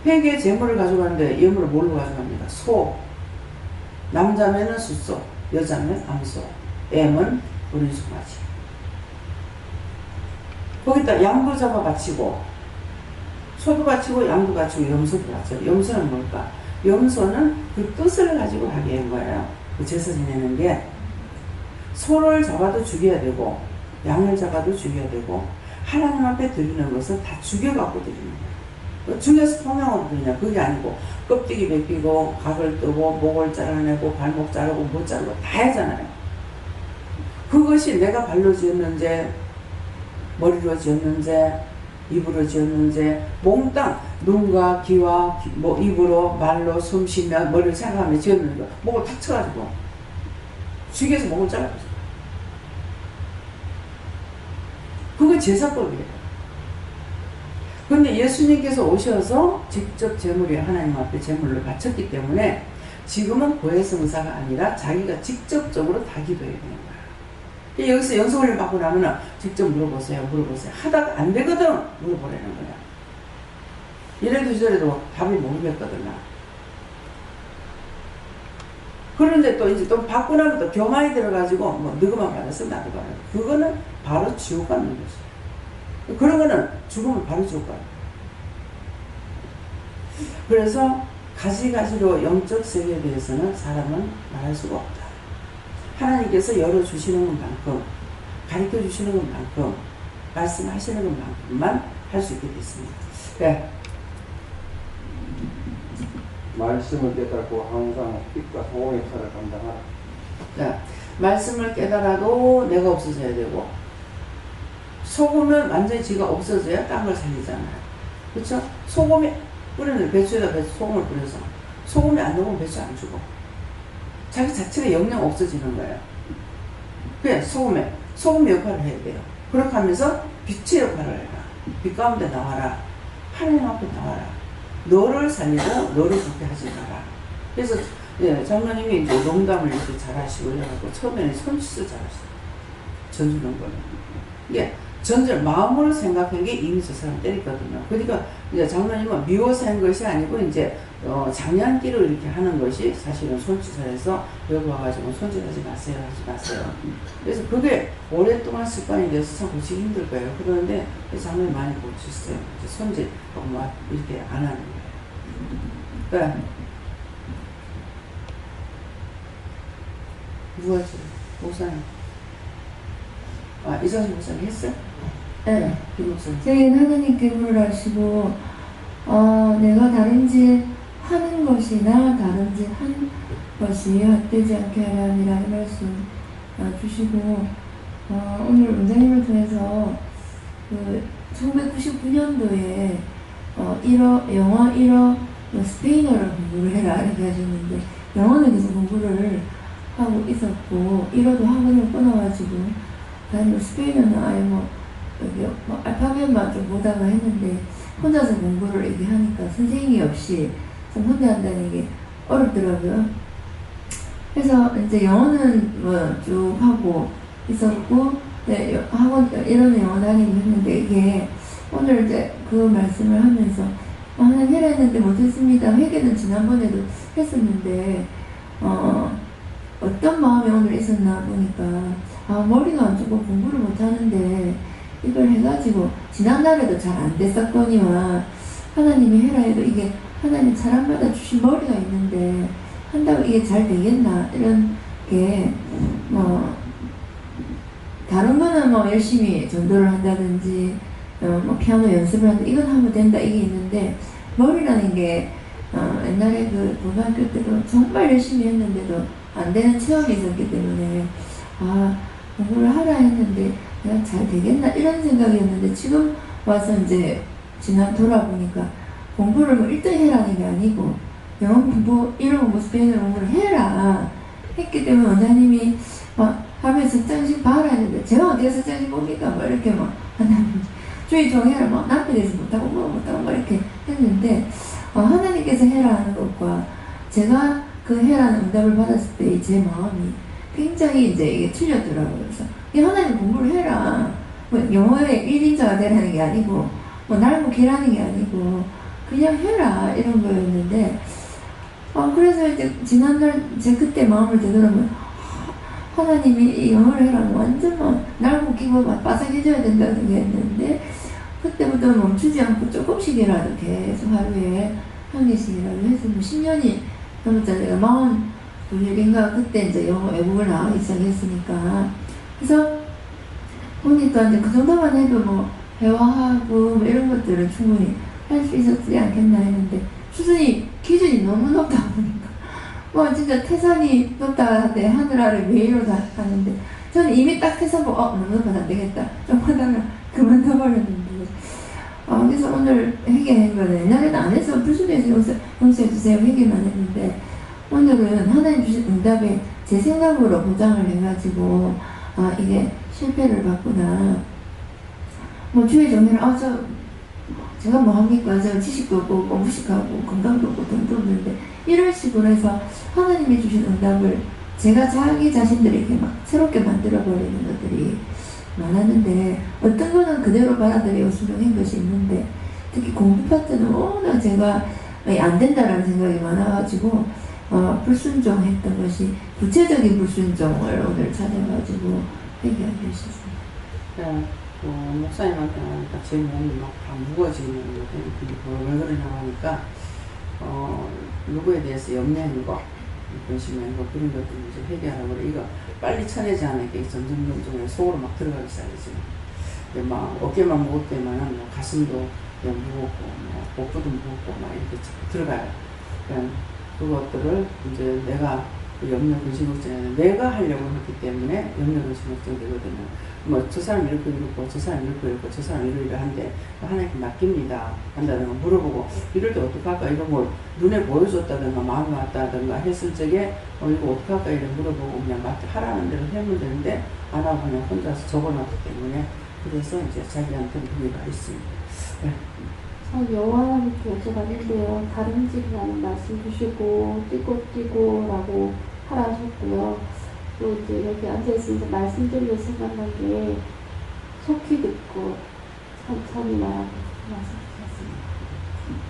회개의 제물을 가져가는데 예물을 뭘로 가져갑니까? 소. 남자면은 숫소, 여자면 암소, 애면 어린 송아지. 거기다 양도 잡아 바치고 소도 바치고 양도 바치고 염소도 바치고. 염소는 뭘까? 염소는 그 뜻을 가지고 하게 한 거예요. 그 제사 지내는 게 소를 잡아도 죽여야 되고 양을 잡아도 죽여야 되고 하나님 앞에 드리는 것은 다 죽여갖고 드리는 거예요. 죽여서 통영으로 드리냐? 그게 아니고 껍데기 벗기고 각을 뜨고 목을 잘라내고 발목 자르고 못 자르고 다 하잖아요. 그것이 내가 발로 지었는지 머리로 지었는지 입으로 지었는지 몽땅 눈과 귀와 입으로 말로 숨 쉬며 머리를 생각하며 지었는지 목을 탁 쳐가지고 죽여서 목을 잘라버렸어요. 그거 제사법이에요. 근데 예수님께서 오셔서 직접 제물이 하나님 앞에 제물을 바쳤기 때문에 지금은 고해성사가 아니라 자기가 직접적으로 다 기도해야 되는 거야. 여기서 연속을 받고 나면 직접 물어보세요. 하다가 안 되거든 물어보라는 거야. 이래도 저래도 답을 모르겠거든 나. 그런데 또 이제 또 받고 나면 또 교만이 들어가지고 뭐 너그만 받았어 나도 받았어. 그거는 바로 지옥 가는 거지. 그런 거는 죽으면 바로 지옥 가요. 그래서 가지가지로 영적 세계에 대해서는 사람은 말할 수가 없다. 하나님께서 열어주시는 것만큼 가르쳐 주시는 것만큼 말씀하시는 것만큼만 할 수 있게 됐습니다. 네.
말씀을 깨닫고 항상 빛과 소금의 역사를 감당하라.
네. 말씀을 깨달아도 내가 없어져야 되고 소금은 완전히 지가 없어져야 딴 걸 살리잖아요. 그렇죠? 소금이 뿌리는 배추에다 소금을 뿌려서 소금이 안 녹으면 배추 안 주고 자기 자체가 영영 없어지는 거예요. 그래 소금의 역할을 해야 돼요. 그렇게 하면서 빛의 역할을 해라. 빛 가운데 나와라. 하나님 앞에 나와라. 너를 살리고 너를 죽게 하지 마라. 그래서 예, 장로님이 이제 농담을 이렇게 잘하시고 이래갖고 처음에는 손짓을 잘하시고 전주는 거는 이게 전절 마음으로 생각한 게 이미 저 사람 때렸거든요. 그러니까 이제 장로님은 미워서 한 것이 아니고 이제 장난기로 이렇게 하는 것이 사실은 손짓을 해서 여기 와가지고 손짓하지 마세요, 하지 마세요. 그래서 그게 오랫동안 습관이 돼서 참 고치기 힘들 거예요. 그런데 장로님 많이 고쳤어요. 손짓하고 막 이렇게 안 하는 거예요. 그러니까 누가 지금 목사님? 아, 이상희 목사님 했어요?
네.
김목사님.
저희는 하나님께 물으시고 내가 다른 짓 하는 것이나 다른 짓 한 것이 헛되지 않게 하려니라 이 말씀 주시고 오늘 원장님을 통해서 그 1999년도에 영어 1어 스페인어를 공부를 해라 이렇게 하셨는데 영어는 계속 공부를 하고 있었고 1어도 학원을 끊어가지고 다니고 스페인어는 아예 알파벳만 좀 보다가 했는데 혼자서 공부를 이렇게 하니까 선생님이 없이 좀 혼자 한다는 게 어렵더라고요. 그래서 이제 영어는 쭉 하고 있었고 네, 학원 이런 영어 다니고 했는데 이게 오늘 이제 그 말씀을 하면서 하나님 해라 했는데 못했습니다. 회개는 지난번에도 했었는데 어떤 마음이 오늘 있었나 보니까 머리가 안 좋고 공부를 못하는데 이걸 해가지고 지난날에도 잘 안 됐었거니와 하나님이 해라 해도 이게 하나님 사람마다 주신 머리가 있는데 한다고 이게 잘 되겠나 이런 게 뭐 다른 거는 뭐 열심히 전도를 한다든지 뭐 피아노 연습을 한다 이건 하면 된다 이게 있는데 머리라는 게 옛날에 그 고등학교 때도 정말 열심히 했는데도 안 되는 체험이 있었기 때문에 아 공부를 하라 했는데 내가 잘 되겠나 이런 생각이었는데 지금 와서 이제 지난 돌아보니까 공부를 뭐 1등 해라는 게 아니고 영어 공부 이런 공부 스페인어 공부를 해라 했기 때문에 원장님이 막 하루에 석장씩 봐라 했는데 제가 어디에 석장씩 봅니까 뭐 이렇게 막 하나님 주의 종해라 뭐 남편에 대해서 못하고 뭐 못하고 뭐 이렇게 했는데 하나님께서 해라 하는 것과 제가 그 해라는 응답을 받았을 때 제 마음이 굉장히 이제 이게 틀렸더라고요. 그래서 이 하나님 공부를 해라. 뭐 영어의 1인자가 되라는 게 아니고 뭐 날먹기라는 게 아니고 그냥 해라 이런 거였는데 그래서 이제 지난날 제 그때 마음을 되돌아보면 하나님이 이 영어를 해라 완전 막 날먹기고 막 빠삭해져야 된다고 생각했는데 그때부터 멈추지 않고 조금씩이라도 계속 하루에 한 개씩이라도 해서 뭐 10년이 넘었잖아요. 42일인가 그때 이제 영어 외국을 나가기 시작했으니까 그래서 보니까 이제 그 정도만 해도 뭐 회화하고 뭐 이런 것들은 충분히 할 수 있었지 않겠나 했는데 수준이 기준이 너무 높다 보니까 뭐 진짜 태산이 높다 한데 하늘 아래 매일로 다 가는데 저는 이미 딱 태산 보고 너무 높아서 안 되겠다 좀 하다가 그만둬버렸는데 그래서 오늘 회개한 거는 옛날에는 안 해서 불순해서 용서해주세요 회개만 했는데 오늘은 하나님 주신 응답에 제 생각으로 보장을 해가지고 이게 실패를 봤구나 뭐 주의 정의를 제가 뭐 합니까 저 지식도 없고 뭐 무식하고 건강도 없고 돈도 없는데 이런 식으로 해서 하나님이 주신 응답을 제가 자기 자신들에게 막 새롭게 만들어버리는 것들이 많았는데 어떤 거는 그대로 받아들이고 순종한 것이 있는데 특히 공부 파트는 워낙 제가 안 된다라는 생각이 많아가지고 불순종했던 것이 구체적인 불순종을 오늘 찾아가지고 회개하게 되셨습니다.
네, 목사님한테 하니까 제 몸이 막 다 무거워지는 거예요. 왜 그러냐고 하니까 누구에 대해서 염려한 거 근심한 거 그런 것들 이제 회개하라고 그래. 이거 빨리 쳐내지 않으니까 점점 속으로 막 들어가기 시작하지. 막 어깨만 무겁게만은 뭐 가슴도 무겁고 뭐 복부도 무겁고 막 이렇게 들어가요. 그것들을 이제 내가 염려 근심 걱정에 내가 하려고 했기 때문에 염려 근심 걱정 되거든요. 뭐 저 사람 이렇게 이렇고 저 사람 이렇게 이렇고 저 사람 이러한데 하나님께 맡깁니다 한다든가 물어보고 이럴 때 어떡할까 이런 거 눈에 보여줬다든가 마음에 왔다든가 했을 적에 이거 어떡할까 이런 물어보고 그냥 하라는 대로 하면 되는데 안 하고 그냥 혼자서 적어놨기 때문에 그래서 이제 자기한테는 분위기가 있습니다. 네.
여호와님께 여쭤봤는데요. 다른 집이라는 말씀 주시고 뛰고 하라 하셨고요. 또 이제 여기 앉아있으면서 말씀 들으며 생각난 게 속히 듣고 천천히 말하고 말씀하셨습니다.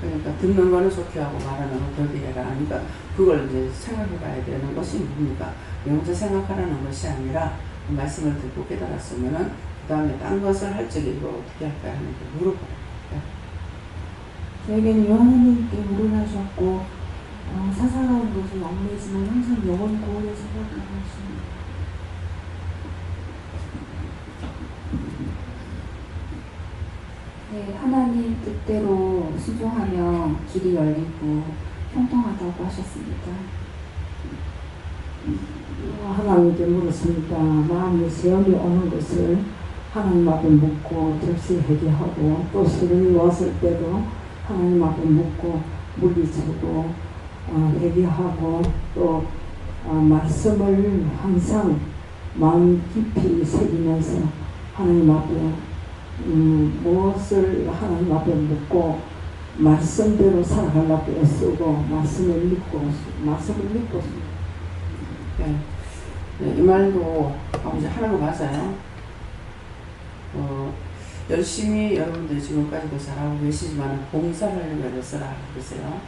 그러니까 듣는 거는 속히 하고 말하는 건 그렇게 해라. 그러니까 그걸 이제 생각해 봐야 되는 것이 뭡니까? 혼자 생각하라는 것이 아니라 그 말씀을 듣고 깨달았으면은 그 다음에 딴 것을 할 적에 이거 어떻게 할까 하는 거 물어보고.
저에게는 하나님께 물어나셨고 사사로운 것은 얽매이지만 항상 영원 구원을 생각하고 있습니다.
네, 하나님 뜻대로 순종하며 길이 열리고 형통하다고 하셨습니다.
하나님께 물었습니다. 마음에 시험이 오는 것을 하나님 앞에 묻고 즉시 회개하고 또 시련이 왔을 때도 하나님 앞에 묻고 물리치고 회개하고 또 말씀을 항상 마음 깊이 새기면서 하나님 앞에 무엇을 하나님 앞에 묻고 말씀대로 살아가려고 애쓰고 말씀을 믿고
네. 이 말도 이제 하는 거 맞아요. 열심히 여러분들이 지금까지도 잘하고 계시지만 봉사를 하려고 애를 쓰라 그랬어요.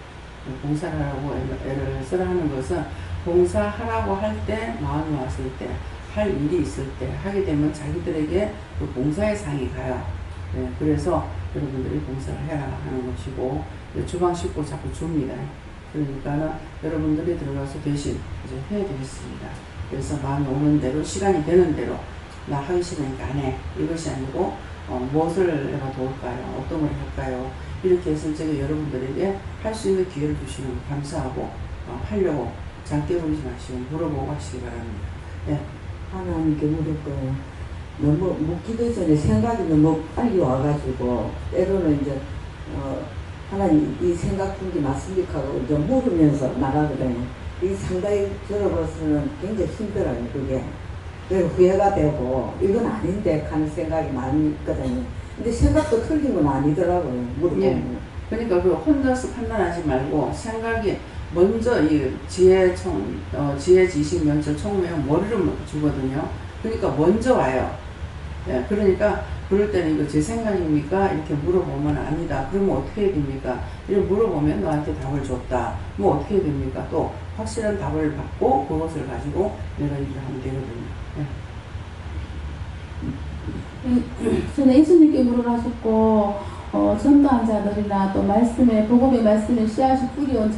봉사를 하라고 애를 쓰라 하는 것은 봉사하라고 할 때 마음이 왔을 때 할 일이 있을 때 하게 되면 자기들에게 그 봉사의 상이 가요. 네, 그래서 여러분들이 봉사를 해라 하는 것이고, 주방 식구 자꾸 줍니다. 그러니까 여러분들이 들어가서 대신 이제 해야 되겠습니다. 그래서 마음이 오는 대로, 시간이 되는 대로, 나 하기 싫으니까 안 해. 이것이 아니고, 무엇을 내가 도울까요? 어떤 걸 할까요? 이렇게 해서 제가 여러분들에게 할 수 있는 기회를 주시는 거 감사하고, 하려고 장 깨부리지 마시고 물어보고 하시기 바랍니다. 네.
하나님께 물을 거예요. 너무 묻기도 전에 생각이 너무 빨리 와가지고 때로는 이제 하나님 이 생각 fun기 맞습니까 하고 이제 물으면서 나가거든요. 이 상당히 들어봐서는 굉장히 힘들어요. 그게 후회가 되고 이건 아닌데 하는 생각이 많이 있거든요. 근데 생각도 틀린 건 아니더라고요. 물어보면.
예. 그러니까 그 혼자서 판단하지 말고 생각이 먼저 이 지혜 지식 면접 총명 머리를 주거든요. 그러니까 먼저 와요. 예, 그러니까 그럴 때는 이거 제 생각입니까? 이렇게 물어보면 아니다. 그러면 어떻게 해야 됩니까? 이렇게 물어보면 너한테 답을 줬다. 뭐 어떻게 해야 됩니까? 또 확실한 답을 받고 그것을 가지고 내가 일을 하면 되거든요. 예.
저는 예수님께 물어가셨고 전도한 자들이나 또 말씀에 복음의 말씀에 씨앗이 뿌려온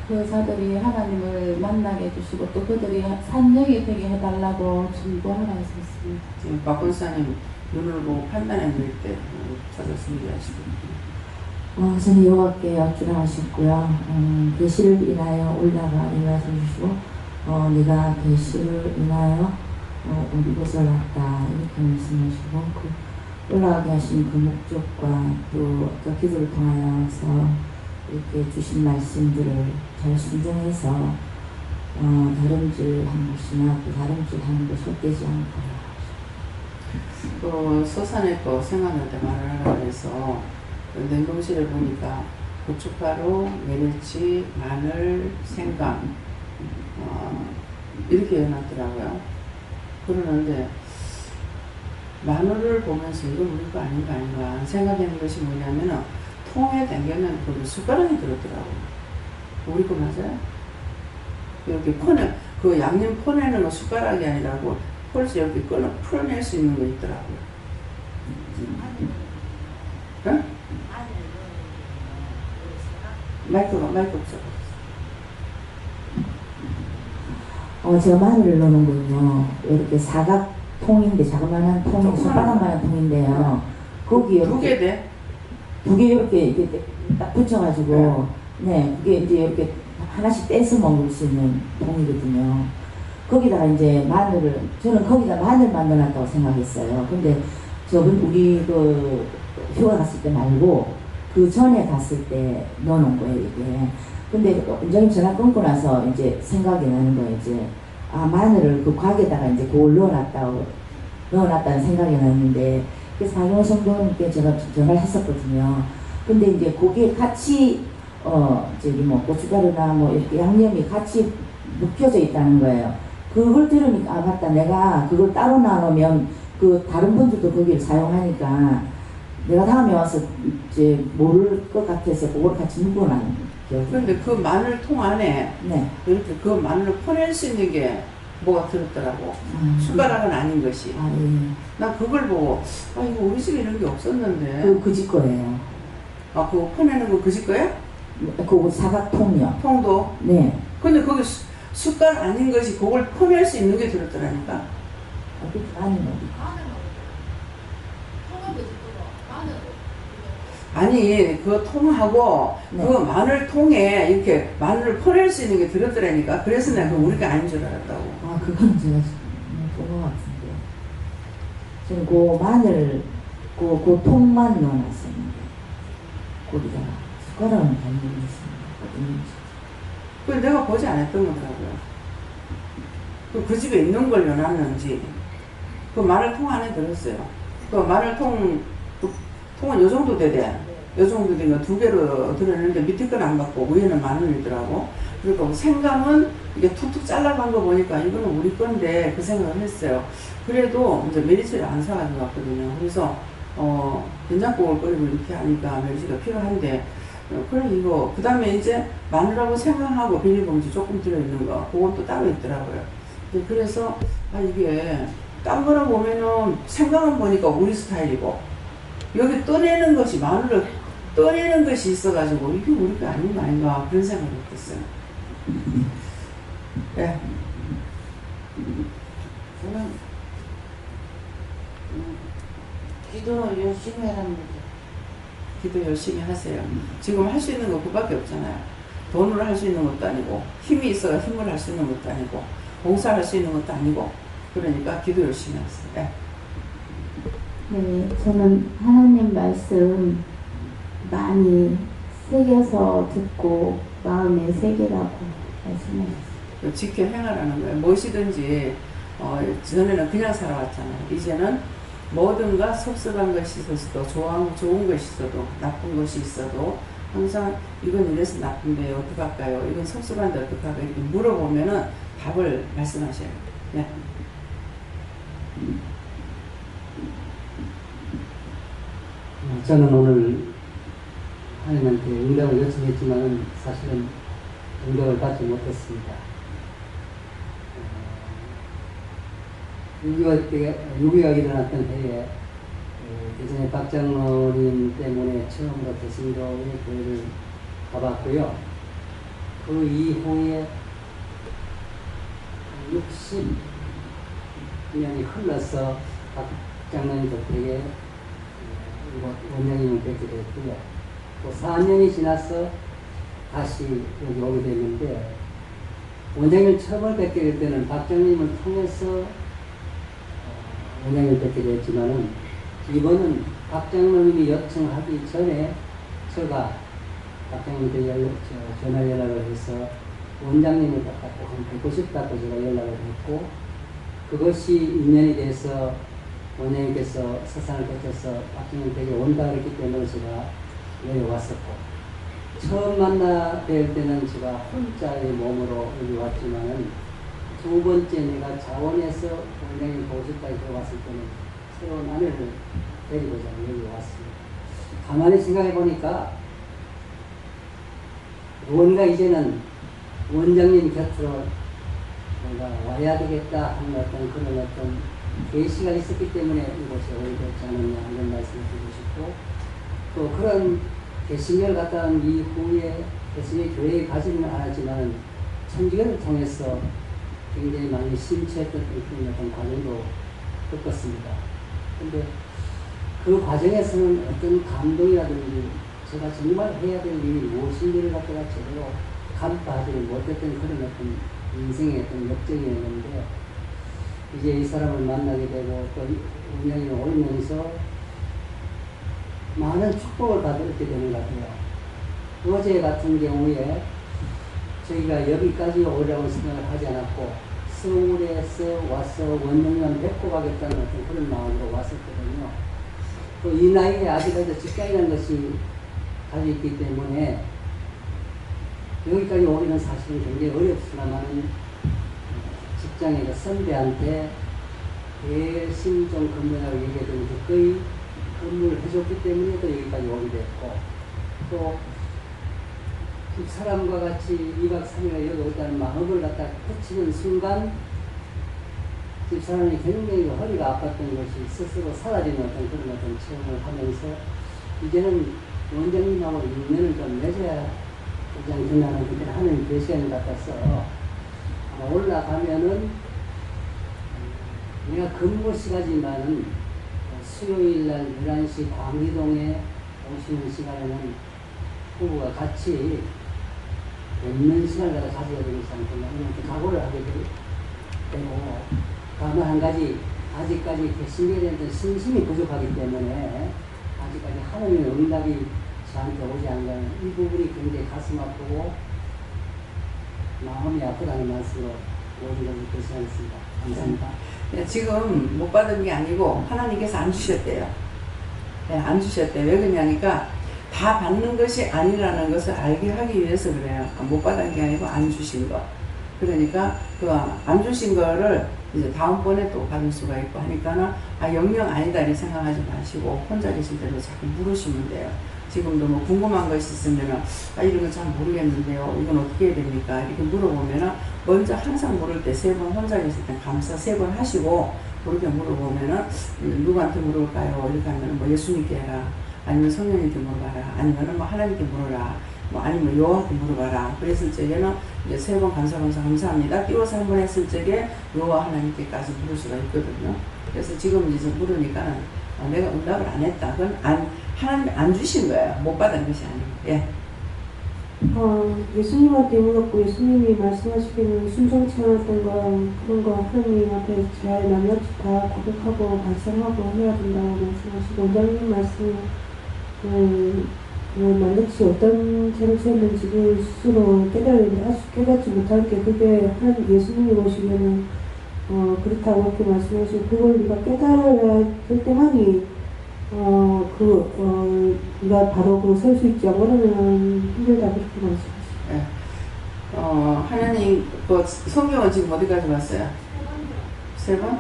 그 자들이 하나님을 만나게 해주시고 또 그들이 산영이 되게 해달라고 중보하라 했었습니다.
지금 박 권사님 눈을 보고 판단해 드릴 때 찾아서 얘기하시고.
저는 여호와께 여쭈라 하셨고요. 계시를 인하여 올라가 이 말씀 주시고 네가 계시를 인하여 우리 곳을 왔다 이렇게 말씀하시고 그 올라가게 하신 그 목적과 또 그 기도를 통하여서 이렇게 주신 말씀들을 잘 순종해서 다름질 한 것이나 또 다름질 하는 것이 헛되지 않고
서산에 또 생각날 때 말을 하라고 해서 냉동실에 보니까 고춧가루, 메리치, 마늘, 생강 이렇게 해놨더라고요. 그러는데 마늘을 보면서 이거 우리 거 아닌가 생각하는 것이 뭐냐면은 통에 당겨면 그 숟가락이 들었더라고요. 우리 거 맞아요? 이렇게 그 양념 퍼내는 거 숟가락이 아니라고 벌써 이렇게 풀어낼 수 있는 거 있더라고요. 응? 마이크 없어.
제가 마늘을 넣는군요. 이렇게 사각통인데 자그마한 통이 손바닥만한 통인데요. 거기
두 개 돼?
두 개 이렇게 딱 붙여가지고 네 그게 이제 이렇게 하나씩 떼서 먹을 수 있는 통이거든요. 거기다가 이제 저는 거기다 마늘만 넣어놨다고 생각했어요. 근데 저번 우리 그 휴가 갔을 때 말고 그 전에 갔을 때 넣어놓은 거예요 이게. 근데 원장님 전화 끊고 나서 이제 생각이 나는 거예요. 이제 마늘을 그 곽에다가 이제 그걸 넣어놨다는 생각이 났는데 그래서 박용호 성도님께 제가 전화를 했었거든요. 근데 이제 거기에 같이 고춧가루나 이렇게 양념이 같이 묵혀져 있다는 거예요. 그걸 들으니까 맞다. 내가 그걸 따로 나누면 그 다른 분들도 거기를 사용하니까 내가 다음에 와서 이제 모를 것 같아서 그걸 같이 묶어놔요.
그런데 그 마늘통 안에
네.
이렇게 그 마늘을 퍼낼 수 있는 게 뭐가 들었더라고. 숟가락은 아닌 것이.
예.
나 그걸 보고 이거 우리 집에 이런 게 없었는데.
그 집 거예요.
그거 퍼내는 거 그 집 거야?
그거 사각통이요.
통도?
네.
근데 거기 숟가락 아닌 것이 그걸 퍼낼 수 있는 게 들었더라니까.
그게 아니네.
아니 그 통하고
네.
그 마늘통에 이렇게 마늘을 퍼낼 수 있는 게 들었더라니까. 그래서 내가 그거 우리가 아닌 줄 알았다고.
그건 제가 본 것 같은데. 저는 그 마늘 그 통만 넣어놨었는데 거기다가 숟가락은 잘 모르겠습니다.
그 내가 보지 않았던 거더라고요. 그 집에 있는 걸 넣어놨는지 그 마늘통 안에 들었어요. 그 마늘통 통은 요 정도 되대. 요 정도 된 거 두 개로 들었는데 밑에 건 안 받고 위에는 마늘이더라고. 그리고 생강은 이게 툭툭 잘라간 거 보니까 이거는 우리 건데 그 생각을 했어요. 그래도 이제 메리치를 안 사가지고 왔거든요. 그래서 된장국을 끓이고 이렇게 하니까 메리치가 필요한데 그래 이거 그 다음에 이제 마늘하고 생강하고 비닐봉지 조금 들어있는 거 그건 또 따로 있더라고요. 그래서 이게 딴 거는 보면은 생각은 보니까 우리 스타일이고 여기 떠내는 것이 마늘을 떠내는 것이 있어가지고 이게 우리가 아닌 거 아닌가 그런 생각을 했어요. 네.
저는 기도를 열심히 하라는 거죠.
기도 열심히 하세요. 지금 할 수 있는 거 그밖에 없잖아요. 돈으로 할 수 있는 것도 아니고 힘이 있어야 힘을 할 수 있는 것도 아니고 봉사할 수 있는 것도 아니고 그러니까 기도 열심히 하세요. 네.
네, 저는 하나님 말씀 많이 새겨서 듣고 마음에 새기라고 말씀하셨어요.
지켜 행하라는 거예요. 무엇이든지 전에는 그냥 살아왔잖아요. 이제는 뭐든가 섭섭한 것이 있어도 좋은 것이 있어도 나쁜 것이 있어도 항상 이건 이래서 나쁜데요. 어떡할까요? 이건 섭섭한데 어떡할까요? 이렇게 물어보면은 답을 말씀하셔요. 네.
저는 오늘 하나님한테 응답을 요청했지만 사실은 응답을 받지 못했습니다. 6.25가 일어났던 해에 예전에 박 장로님 때문에 처음으로 대승교회 교회를 가봤고요. 그 이후에 60년이 흘러서 박 장로님 덕택에 원장님을 뵙게 됐고요. 또 4년이 지나서 다시 여기 오게 됐는데 원장님을 처음 뵙게 될 때는 박 장로님을 통해서 원장님을 뵙게 됐지만은 이번은 박 장로님이 요청하기 전에 제가 박 장로님께 전화 연락을 해서 원장님을 꼭 뵙고 싶다고 제가 연락을 했고 그것이 인연이 돼서 원장님께서 서산을 거쳐서 박 장로님 댁에 온다 그랬기 때문에 제가 내려왔었고 처음 만나 뵐 때는 제가 혼자의 몸으로 여기 왔지만은 두 번째 내가 자원해서 원장님 보고 싶다 해서 왔을 때는 새로운 아내를 데리고자 여기 왔습니다. 가만히 생각해 보니까 뭔가 이제는 원장님 곁으로 뭔가 와야 되겠다 하는 어떤 그런 어떤 계시가 있었기 때문에 이곳에 오게 됐지 않느냐 이런 말씀을 드리고 싶고 또 그런 개신교를 갔다 온 이후에 개신교 교회에 가지는 않았지만 천주교를 통해서 굉장히 많이 심취했던 그런 어떤 과정도 겪었습니다. 그런데 그 과정에서는 어떤 감동이라든지 제가 정말 해야 될 일이 무엇인지를 갖다가 제대로 간파하지 못했던 그런 어떤 인생의 어떤 역정이었는데 이제 이 사람을 만나게 되고 또 운명이 오면서 많은 축복을 받게 되는 것 같아요. 어제 같은 경우에 저희가 여기까지 오려고 생각을 하지 않았고 서울에서 와서 원장님만 뵙고 가겠다는 어떤 그런 마음으로 왔었거든요. 또 이 나이에 아직까지 직장이라는 것이 가지고 있기 때문에 여기까지 오기는 사실은 굉장히 어렵지만은 직장의 그 선배한테 대신종 근무라고 얘기해도 거의 근무를 해줬기 때문에 또 여기까지 오게 됐고 또 사람과 같이 2박 3일에 여기 오다는 마음을 갖다 붙이는 순간 집사람이 굉장히 허리가 아팠던 것이 스스로 사라지는 어떤 그런 어떤 체험을 하면서 이제는 원장님하고 인연을 좀 맺어야 되지 않겠나는 그때 하는 계시는 같아서 아마 올라가면은 내가 근무 시간이지만은 수요일날 11시 광리동에 오시는 시간에는 부부가 같이 뵙는 시간을 가져야 되지 않겠나 이렇게 각오를 하게 되고 다만 한 가지 아직까지 개신교에 대한 신심이 부족하기 때문에 아직까지 하나님의 응답이 저한테 오지 않는 이 부분이 굉장히 가슴 아프고 마음이 아프다는 말씀으로 모든 것을 결심하겠습니다. 감사합니다.
네, 지금 못 받은 게 아니고 하나님께서 안 주셨대요. 네, 안 주셨대요. 왜 그러냐니까 다 받는 것이 아니라는 것을 알게 하기 위해서 그래요. 못 받은 게 아니고 안 주신 것. 그러니까 그 안 주신 거를 이제 다음번에 또 받을 수가 있고 하니까는 영영 아니다 이렇게 생각하지 마시고 혼자 계실 때도 자꾸 물으시면 돼요. 지금도 뭐 궁금한 것이 있으면은 이런 거 잘 모르겠는데요. 이건 어떻게 해야 됩니까? 이렇게 물어보면은 먼저 항상 물을 때 3번 혼자 계실 때 감사 3번 하시고 그렇게 물어보면은 누구한테 물어볼까요? 이렇게 하면 뭐 예수님께 해라, 아니면 성령님께 물어봐라, 아니면은 뭐 하나님께 물어라, 뭐 아니면 여호와한테 물어봐라. 그랬을 적에는 이제 3번 감사합니다 띄워서 한 번 했을 적에 여호와 하나님께까지 물을 수가 있거든요. 그래서 지금 이제 물으니까는 내가 응답을 안 했다. 그건 하나님이 안 주신 거예요. 못 받은 것이 아니고. 예.
예수님한테 물었고 예수님이 말씀하시기는 순종치 않았던 거랑 그런 거 하나님 앞에 잘 낱낱이 다 고백하고 반성하고 해야 된다고 말씀하시고, 원장님 말씀을 낱낱이 어떤 죄를 지었는지를 스스로 깨닫지 못할 게 그게 하나님 예수님이 보시면은 그렇다고 이렇게 말씀하시고, 그걸 우리가 깨달아야 될 때만이 우리가 바로 설 수 있지, 안 그러면 힘들다, 그렇게 말씀하시죠.
예. 하나님, 성경은 지금 어디까지 봤어요? 3번?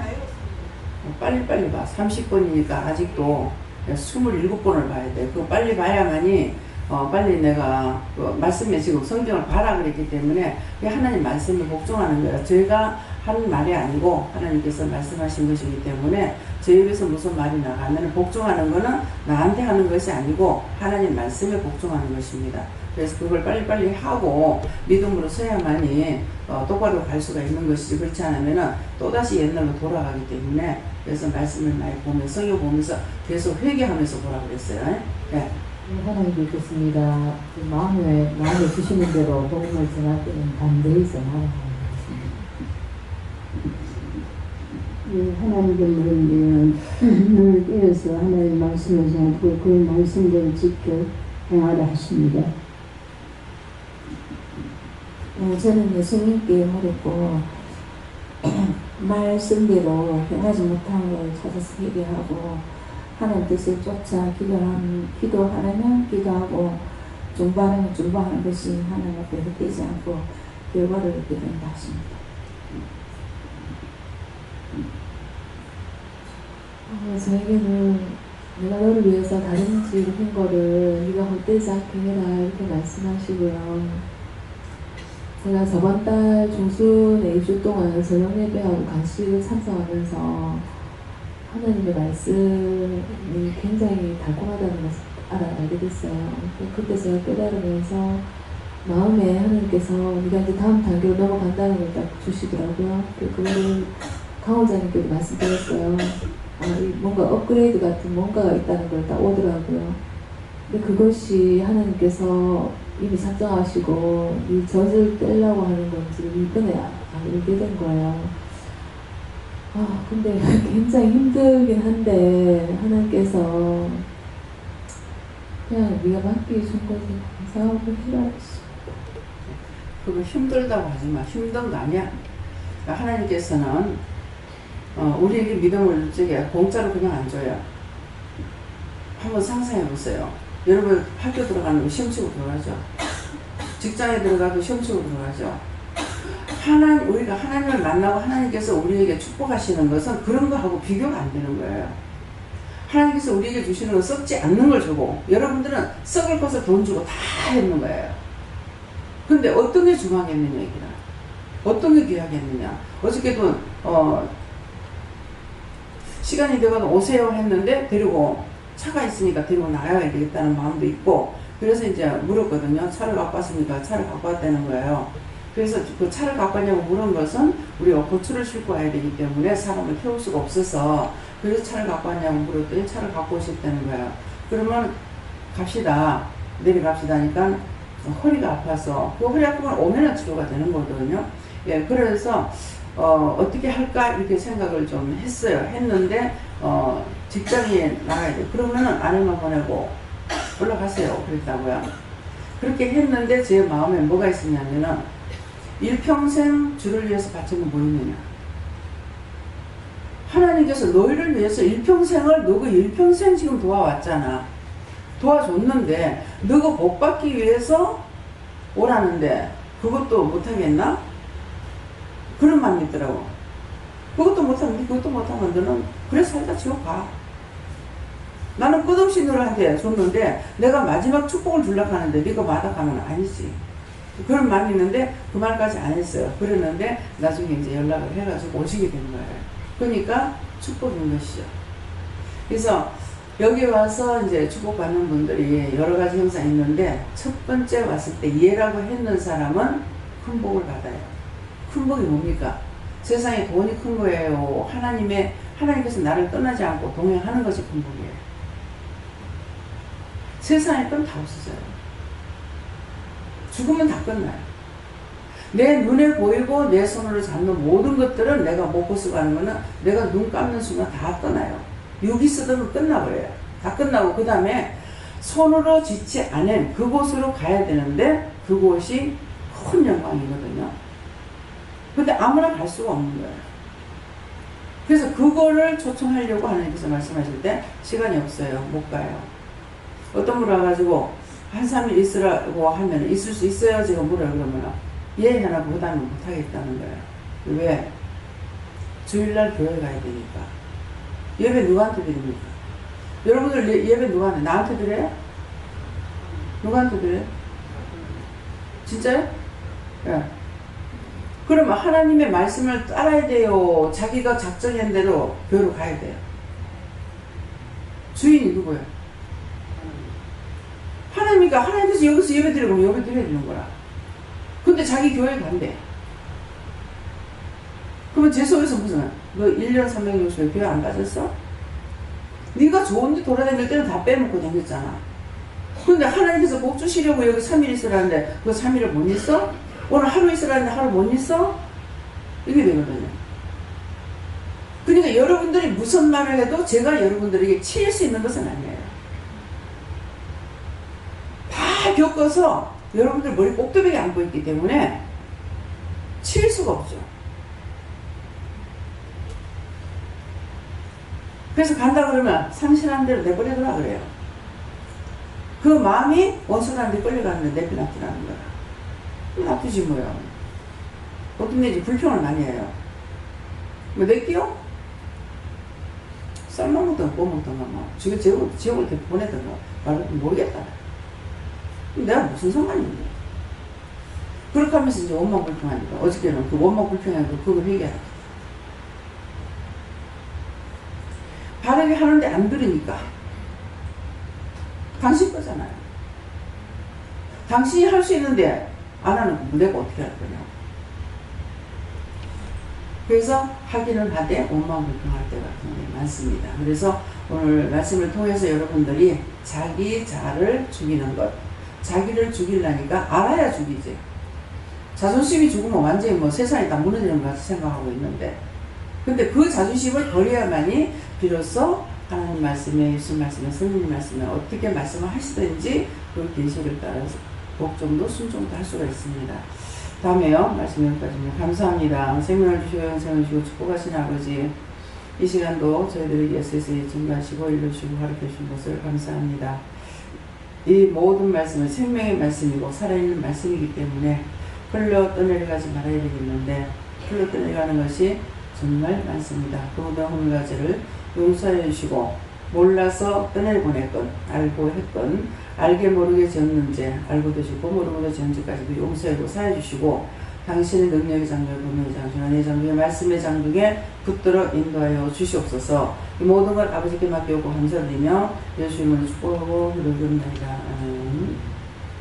빨리빨리 봐. 30번이니까 아직도 27번을 봐야 돼. 그거 빨리 봐야만이, 빨리 내가, 말씀에 지금 성경을 봐라 그랬기 때문에, 하나님 말씀에 복종하는 거예요. 저희가 하는 말이 아니고, 하나님께서 말씀하신 것이기 때문에, 저희 입에서 무슨 말이 나가면 복종하는 거는 나한테 하는 것이 아니고, 하나님 말씀에 복종하는 것입니다. 그래서 그걸 빨리빨리 하고, 믿음으로 서야만이, 똑바로 갈 수가 있는 것이지, 그렇지 않으면 또다시 옛날로 돌아가기 때문에, 그래서 말씀을 많이 보면서, 성경 보면서 계속 회개하면서 보라 그랬어요. 네.
하나님 뵙겠습니다. 마음에 주시는 대로 복음을 전할 때는 반드시 전하라.
하나님께는 눈을 떼어서 하나님의 말씀을 전하고 그 말씀대로 지켜 행하라 하십니다.
저는 예수님께 물었고 말씀대로 행하지 못한 걸 찾아서 회개하고 하나님 뜻을 쫓아 기도하려면 기도하고 중보하려면 중보하는 것이 하나님 앞에 헛되지 않고 결과를 얻게 된다 하십니다.
저에게는 내가 너를 위해서 다른 일을 한 거를 네가 헛되지 않게 해라 이렇게 말씀하시고요. 제가 저번 달 중순에 2주 동안 저녁 예배하고 간식을 참석하면서 하나님의 말씀이 굉장히 달콤하다는 것을 알게 됐어요. 그때 제가 깨달으면서 마음에 하나님께서 네가 이제 다음 단계로 넘어간다는 걸 딱 주시더라고요. 그거를 강원장님께도 말씀드렸어요. 뭔가 업그레이드 같은 뭔가가 있다는 걸 딱 오더라고요. 근데 그것이 하나님께서 이미 작정하시고 이 젖을 떼려고 하는 건지 이번에 알게 된 거예요. 근데 굉장히 힘들긴 한데 하나님께서 그냥 네가 맡기기 준 거지 감사하고 해라.
그거 힘들다고 하지 마. 힘든 거 아니야. 그러니까 하나님께서는 우리에게 믿음을 저기 공짜로 그냥 안 줘요. 한번 상상해 보세요. 여러분 학교 들어가는 거 시험 치고 들어가죠. 직장에 들어가도 시험 치고 들어가죠. 우리가 하나님을 만나고 하나님께서 우리에게 축복하시는 것은 그런 거하고 비교가 안 되는 거예요. 하나님께서 우리에게 주시는 건 썩지 않는 걸 주고 여러분들은 썩을 것을 돈 주고 다 했는 거예요. 근데 어떤 게 중요하겠느냐 얘기라. 어떤 게 귀하겠느냐. 어저께도 시간이 되거든 오세요 했는데 데리고 차가 있으니까 데리고 나가야 되겠다는 마음도 있고 그래서 이제 물었거든요. 차를 갖고 왔으니까 차를 갖고 왔다는 거예요. 그래서 그 차를 갖고 왔냐고 물은 것은 우리가 고추를 싣고 와야 되기 때문에 사람을 태울 수가 없어서 그래서 차를 갖고 왔냐고 물었더니 차를 갖고 오셨다는 거예요. 그러면 갑시다. 내려갑시다 하니까 허리가 아파서 그 허리 아프면 오면은 치료가 되는 거거든요. 예, 그래서 어떻게 할까 이렇게 생각을 좀 했어요. 했는데 직장에 나가야 돼. 그러면은 아내만 보내고 올라가세요. 그랬다고요. 그렇게 했는데 제 마음에 뭐가 있었냐면은 일평생 주를 위해서 바치는 뭐 있느냐. 하나님께서 너희를 위해서 너가 일평생 지금 도와왔잖아. 도와줬는데 너가 복 받기 위해서 오라는데 그것도 못하겠나? 그런 마음이 있더라고. 그것도 못하면 너는 그래 살다 지옥 가. 나는 끝없이 너한테 줬는데 내가 마지막 축복을 주려고 하는데 네가 마다가면 아니지. 그런 마음이 있는데 그 말까지 안 했어요. 그랬는데 나중에 이제 연락을 해가지고 오시게 된 거예요. 그러니까 축복인 것이죠. 그래서 여기 와서 이제 축복받는 분들이 여러 가지 형상이 있는데, 첫 번째 왔을 때 예라고 했는 사람은 큰 복을 받아요. 큰 복이 뭡니까? 세상에 돈이 큰 거예요. 하나님께서 나를 떠나지 않고 동행하는 것이 큰 복이에요. 세상에 건 다 없어져요. 죽으면 다 끝나요. 내 눈에 보이고 내 손으로 잡는 모든 것들은 내가 못 벗어고 하는 거는 내가 눈 감는 순간 다 떠나요. 육이 쓰던 끝나버려요. 다 끝나고 그 다음에 손으로 짓지 않은 그곳으로 가야 되는데 그곳이 큰 영광이거든요. 근데 아무나 갈 수가 없는 거예요. 그래서 그거를 초청하려고 하나님께서 말씀하실 때 시간이 없어요. 못 가요. 어떤 분 와가지고 한 3일 있으라고 하면 있을 수 있어요? 제가 물어요. 그러면 예 하나 보다는 못하겠다는 거예요. 왜? 주일날 교회 가야 되니까. 예배 누구한테 드립니까? 여러분들 예배 누가 하나요? 나한테 드려요? 누구한테 드려요? 진짜요? 예. 그러면 하나님의 말씀을 따라야 돼요. 자기가 작정한 대로 교회로 가야 돼요. 주인이 누구예요? 하나님이니까 하나님께서 여기서 예배 드리고 예배 드려야 되는 거라. 근데 자기 교회 간대. 그러면 제 속에서 무슨 너 1년 360일 교회 안 가졌어? 네가 좋은데 돌아다닐 때는 다 빼먹고 다녔잖아. 근데 하나님께서 복 주시려고 여기 3일 있으라는데 그 3일을 못 있어? 오늘 하루 있으라는데 하루 못 있어? 이게 되거든요. 그러니까 여러분들이 무슨 말을 해도 제가 여러분들에게 치일 수 있는 것은 아니에요. 다 겪어서 여러분들 머리 꼭두백에 안고 있기 때문에 치일 수가 없죠. 그래서 간다 그러면 상실한 대로 내버려두라 그래요. 그 마음이 원수한테 끌려가는데 내버려두라는 거야. 나쁘지 뭐요. 어떤 애지 불평을 많이 해요. 뭐 내끼요? 쌀만 먹던가 뽀먹던가 뭐 지금 지옥을 보내던가 말을 모르겠다. 내가 무슨 상관이 있냐. 그렇게 하면서 이제 원망 불평하니까 어저께는 그 원망 불평하니까 그걸 회개하라. 바르게 하는데 안 들으니까 당신 거잖아요. 당신이 할 수 있는데 안 하는 거 내가 어떻게 할 거냐. 그래서 하기는 하되 원망 불평할 때가 굉장히 많습니다. 그래서 오늘 말씀을 통해서 여러분들이 자기 자를 죽이는 것, 자기를 죽이려니까 알아야 죽이지. 자존심이 죽으면 완전히 뭐 세상이 다 무너지는 것 같이 생각하고 있는데, 근데 그 자존심을 버려야만이 비로소 하나님 말씀에, 예수 말씀에, 성령 말씀에 어떻게 말씀을 하시든지 그 계시를 따라서 복종도 순종도 할 수가 있습니다. 다음에요. 말씀 여기까지입니다. 감사합니다. 생명을 주시고 영생을 주시고 축복하신 아버지, 이 시간도 저희들에게 위해서 증거하시고 일러주시고 가르쳐주신 것을 감사합니다. 이 모든 말씀은 생명의 말씀이고 살아있는 말씀이기 때문에 흘러 떠내려가지 말아야 되겠는데 흘러 떠내려가는 것이 정말 많습니다. 그 모든 허물가지를 용서해 주시고 몰라서 떠내보냈건 알고 했건 알게 모르게 지었는 죄 알고도 지고 모르고도 지은 죄까지도 용서하고 사해 주시고 당신의 능력의 장벽, 분명의 장중, 안의 장중에 말씀의 장중에 붙들어 인도하여 주시옵소서. 이 모든 걸 아버지께 맡겨오고 감사드리며 예수 이름으로 축복하고 기도드립니다. 아멘.